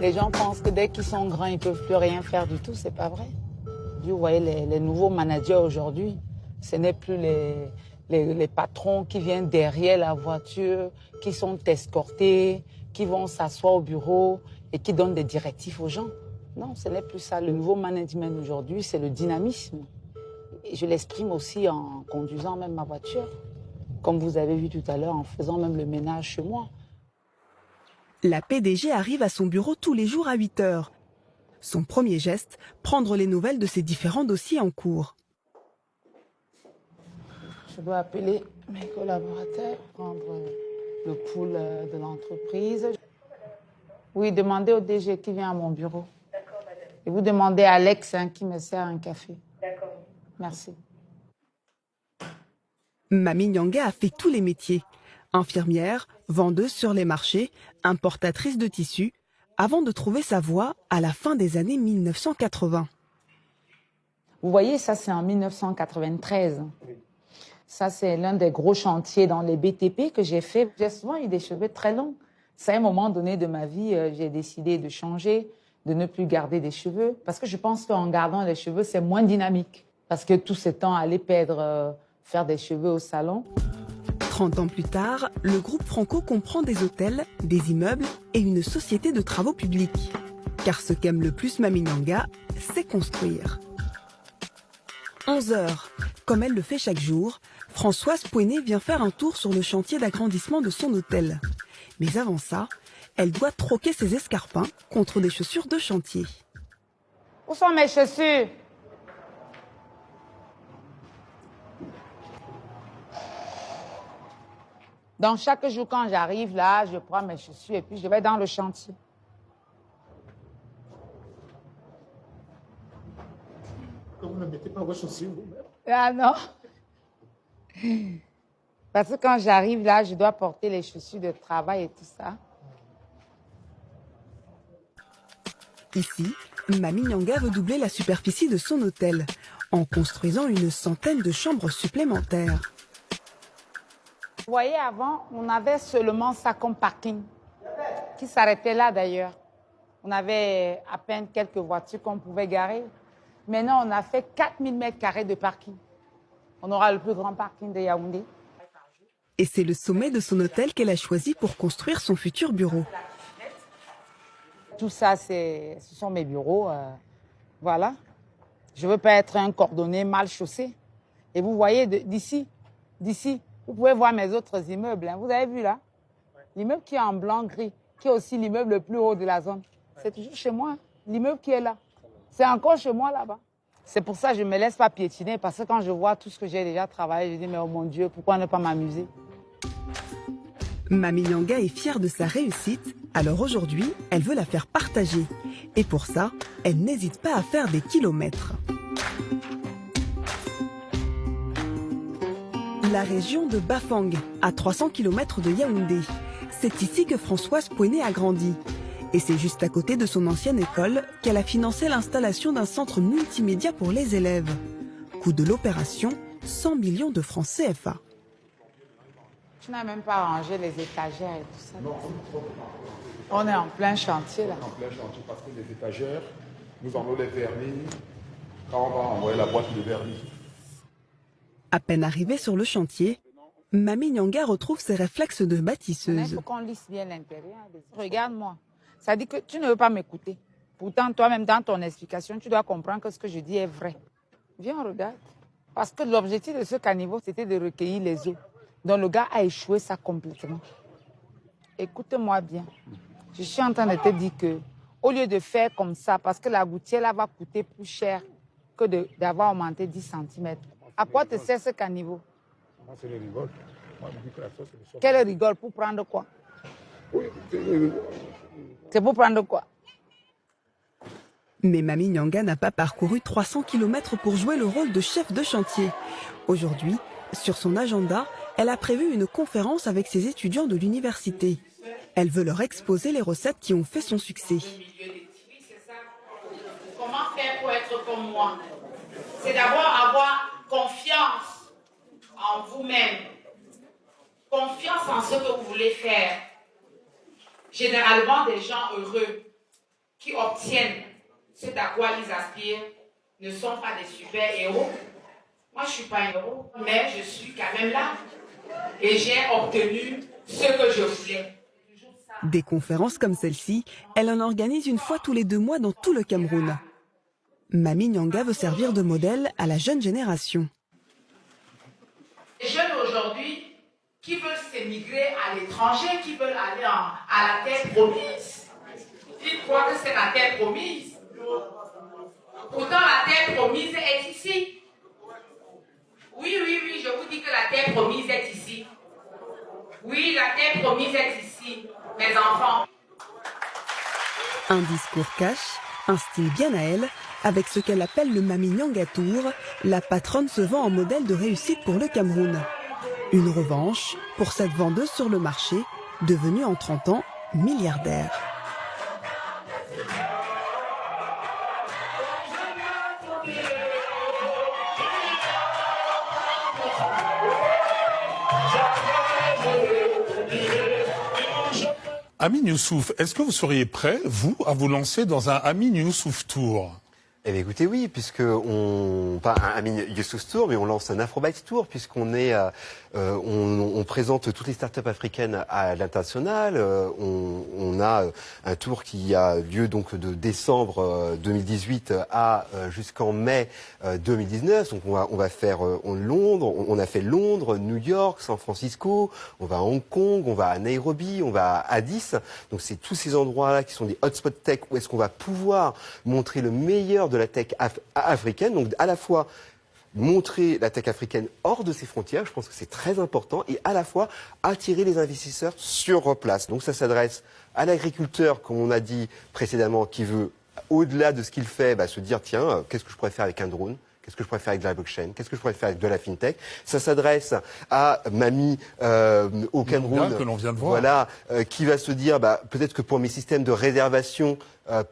Les gens pensent que dès qu'ils sont grands, ils ne peuvent plus rien faire du tout. C'est pas vrai. Vous voyez, les nouveaux managers aujourd'hui, ce n'est plus les patrons qui viennent derrière la voiture, qui sont escortés, qui vont s'asseoir au bureau et qui donnent des directives aux gens. Non, ce n'est plus ça. Le nouveau management aujourd'hui, c'est le dynamisme. Et je l'exprime aussi en conduisant même ma voiture, comme vous avez vu tout à l'heure, en faisant même le ménage chez moi.
La PDG arrive à son bureau tous les jours à 8 h. Son premier geste, prendre les nouvelles de ses différents dossiers en cours.
Je dois appeler mes collaborateurs, prendre le pool de l'entreprise. Oui, demandez au DG qui vient à mon bureau.
D'accord, madame.
Et vous demandez à Alex qui me sert un café.
D'accord.
Merci.
Mami Nyanga a fait tous les métiers. Infirmière, vendeuse sur les marchés, importatrice de tissus, avant de trouver sa voie à la fin des années 1980.
Vous voyez, ça c'est en 1993. Ça c'est l'un des gros chantiers dans les BTP que j'ai fait. J'ai souvent eu des cheveux très longs. C'est à un moment donné de ma vie, j'ai décidé de changer, de ne plus garder des cheveux. Parce que je pense qu'en gardant les cheveux, c'est moins dynamique. Parce que tout ce temps, aller perdre, faire des cheveux au salon.
30 ans plus tard, le groupe Franco comprend des hôtels, des immeubles et une société de travaux publics. Car ce qu'aime le plus Mami Nyanga, c'est construire. 11 h, comme elle le fait chaque jour, Françoise Pouenet vient faire un tour sur le chantier d'agrandissement de son hôtel. Mais avant ça, elle doit troquer ses escarpins contre des chaussures de chantier.
Où sont mes chaussures ? Donc, chaque jour, quand j'arrive là, je prends mes chaussures et puis je vais dans le chantier.
Vous ne mettez pas vos chaussures vous-même?
Ah non. Parce que quand j'arrive là, je dois porter les chaussures de travail et tout ça.
Ici, Mami Nyanga veut doubler la superficie de son hôtel en construisant une centaine de chambres supplémentaires.
Vous voyez, avant, on avait seulement ça comme parking, qui s'arrêtait là d'ailleurs. On avait à peine quelques voitures qu'on pouvait garer. Maintenant, on a fait 4000 m² de parking. On aura le plus grand parking de Yaoundé.
Et c'est le sommet de son hôtel qu'elle a choisi pour construire son futur bureau.
Tout ça, ce sont mes bureaux. Voilà. Je ne veux pas être un cordonnier mal chaussé. Et vous voyez, d'ici, vous pouvez voir mes autres immeubles. Hein. Vous avez vu là? L'immeuble qui est en blanc-gris, qui est aussi l'immeuble le plus haut de la zone. C'est toujours chez moi. L'immeuble qui est là. C'est encore chez moi là-bas. C'est pour ça que je ne me laisse pas piétiner. Parce que quand je vois tout ce que j'ai déjà travaillé, je dis, mais oh mon Dieu, pourquoi ne pas m'amuser?
Mami Nyanga est fière de sa réussite. Alors aujourd'hui, elle veut la faire partager. Et pour ça, elle n'hésite pas à faire des kilomètres. La région de Bafang, à 300 km de Yaoundé. C'est ici que Françoise Pouenet a grandi. Et c'est juste à côté de son ancienne école qu'elle a financé l'installation d'un centre multimédia pour les élèves. Coût de l'opération, 100 millions de francs CFA.
Tu n'as même pas rangé les étagères et tout ça. Non, on est en plein chantier là.
En plein chantier parce que les étagères, nous en avons les vernis quand on va envoyer la boîte de vernis.
À peine arrivée sur le chantier, Mami Nyanga retrouve ses réflexes de
Il
bâtisseuse.
faut qu'on lisse bien l'intérieur. Regarde-moi. Ça dit que tu ne veux pas m'écouter. Pourtant, toi-même, dans ton explication, tu dois comprendre que ce que je dis est vrai. Viens, on regarde. Parce que l'objectif de ce caniveau, c'était de recueillir les eaux. Donc, le gars a échoué ça complètement. Écoute-moi bien. Je suis en train de te dire que, au lieu de faire comme ça, parce que la gouttière là va coûter plus cher que d'avoir augmenté 10 cm. À quoi te sert ce caniveau? Quelle rigole pour prendre quoi? C'est pour prendre quoi?
Mais Mami Nyanga n'a pas parcouru 300 km pour jouer le rôle de chef de chantier. Aujourd'hui, sur son agenda, elle a prévu une conférence avec ses étudiants de l'université. Elle veut leur exposer les recettes qui ont fait son succès.
Comment faire pour être comme moi? C'est d'abord avoir confiance en vous-même, confiance en ce que vous voulez faire. Généralement, des gens heureux qui obtiennent ce à quoi ils aspirent ne sont pas des super-héros. Moi, je ne suis pas un héros, mais je suis quand même là. Et j'ai obtenu ce que je voulais.
Des conférences comme celle-ci, elle en organise une fois tous les 2 mois dans tout le Cameroun. Mami Nyanga veut servir de modèle à la jeune génération.
Les jeunes aujourd'hui qui veulent s'émigrer à l'étranger, qui veulent aller à la terre promise, ils croient que c'est la terre promise. Pourtant, la terre promise est ici. Oui, je vous dis que la terre promise est ici. Oui, la terre promise est ici, mes enfants.
Un discours cash, un style bien à elle, avec ce qu'elle appelle le Mami Nyanga Tour, la patronne se vend en modèle de réussite pour le Cameroun. Une revanche pour cette vendeuse sur le marché, devenue en 30 ans milliardaire.
Amine Youssouf, est-ce que vous seriez prêt, vous, à vous lancer dans un Amine Youssouf Tour?
Eh bien, écoutez, oui, puisque pas un Amine Youssouf Tour, mais on lance un Afrobytes Tour, puisqu'on est, on présente toutes les startups africaines à l'international. On a un tour qui a lieu donc de décembre 2018 à jusqu'en mai 2019. Donc on va faire Londres, on a fait Londres, New York, San Francisco, on va à Hong Kong, on va à Nairobi, on va à Addis. Donc c'est tous ces endroits-là qui sont des hotspots tech où est-ce qu'on va pouvoir montrer le meilleur de la tech africaine, donc à la fois montrer la tech africaine hors de ses frontières, je pense que c'est très important, et à la fois attirer les investisseurs sur place. Donc ça s'adresse à l'agriculteur, comme on a dit précédemment, qui veut, au-delà de ce qu'il fait, se dire, tiens, qu'est-ce que je pourrais faire avec un drone ? Qu'est-ce que je pourrais faire avec de la blockchain? Qu'est-ce que je pourrais faire avec de la fintech? Ça s'adresse à Mami au Cameroun,
que l'on vient de voir.
voilà, qui va se dire peut-être que pour mes systèmes de réservation,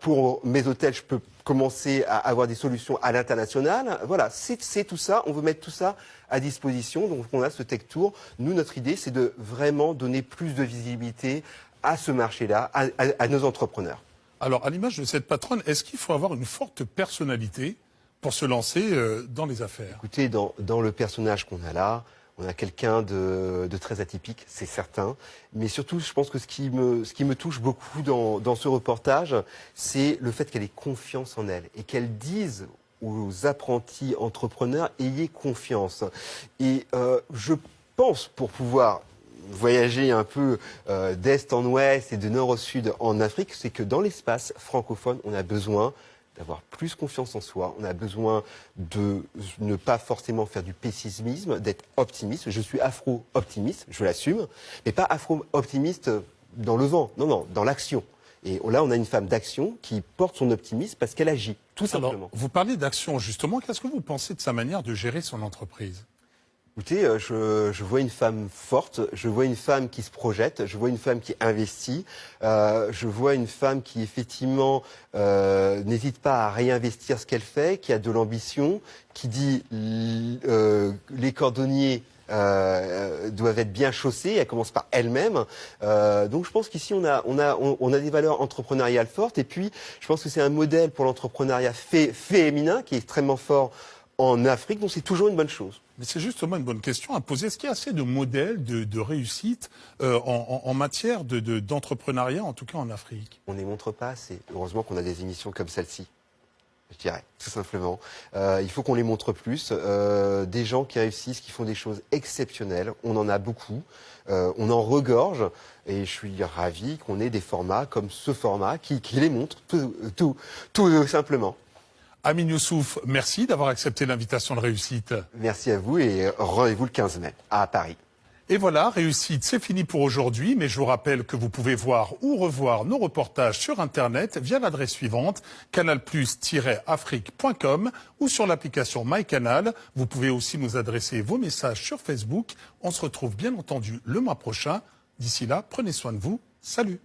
pour mes hôtels, je peux commencer à avoir des solutions à l'international. Voilà, c'est tout ça. On veut mettre tout ça à disposition. Donc on a ce Tech Tour. Nous, notre idée, c'est de vraiment donner plus de visibilité à ce marché-là, à nos entrepreneurs.
Alors, à l'image de cette patronne, est-ce qu'il faut avoir une forte personnalité pour se lancer dans les affaires?
Écoutez, dans le personnage qu'on a là, on a quelqu'un de très atypique, c'est certain. Mais surtout, je pense que ce qui me touche beaucoup dans ce reportage, c'est le fait qu'elle ait confiance en elle et qu'elle dise aux apprentis entrepreneurs, ayez confiance. Et je pense, pour pouvoir voyager un peu d'est en ouest et de nord au sud en Afrique, c'est que dans l'espace francophone, on a besoin d'avoir plus confiance en soi, on a besoin de ne pas forcément faire du pessimisme, d'être optimiste. Je suis afro-optimiste, je l'assume, mais pas afro-optimiste dans le vent, non, dans l'action. Et là, on a une femme d'action qui porte son optimisme parce qu'elle agit, tout simplement.
Alors, vous parlez d'action, justement. Qu'est-ce que vous pensez de sa manière de gérer son entreprise?
Écoutez, je vois une femme forte, je vois une femme qui se projette, je vois une femme qui investit, je vois une femme qui effectivement n'hésite pas à réinvestir ce qu'elle fait, qui a de l'ambition, qui dit les cordonniers doivent être bien chaussés, elle commence par elle-même. Donc je pense qu'ici on a des valeurs entrepreneuriales fortes, et puis je pense que c'est un modèle pour l'entrepreneuriat féminin qui est extrêmement fort en Afrique, donc c'est toujours une bonne chose.
Mais c'est justement une bonne question à poser. Est-ce qu'il y a assez de modèles de réussite en matière d'entrepreneuriat, en tout cas en Afrique?
On ne les montre pas assez. Heureusement qu'on a des émissions comme celle-ci, je dirais, tout simplement. Il faut qu'on les montre plus. Des gens qui réussissent, qui font des choses exceptionnelles, on en a beaucoup. On en regorge. Et je suis ravi qu'on ait des formats comme ce format qui les montre tout simplement.
Amin Youssouf, merci d'avoir accepté l'invitation de Réussite.
Merci à vous et rendez-vous le 15 mai à Paris.
Et voilà, Réussite, c'est fini pour aujourd'hui, mais je vous rappelle que vous pouvez voir ou revoir nos reportages sur Internet via l'adresse suivante, canalplus-afrique.com ou sur l'application MyCanal. Vous pouvez aussi nous adresser vos messages sur Facebook. On se retrouve bien entendu le mois prochain. D'ici là, prenez soin de vous. Salut.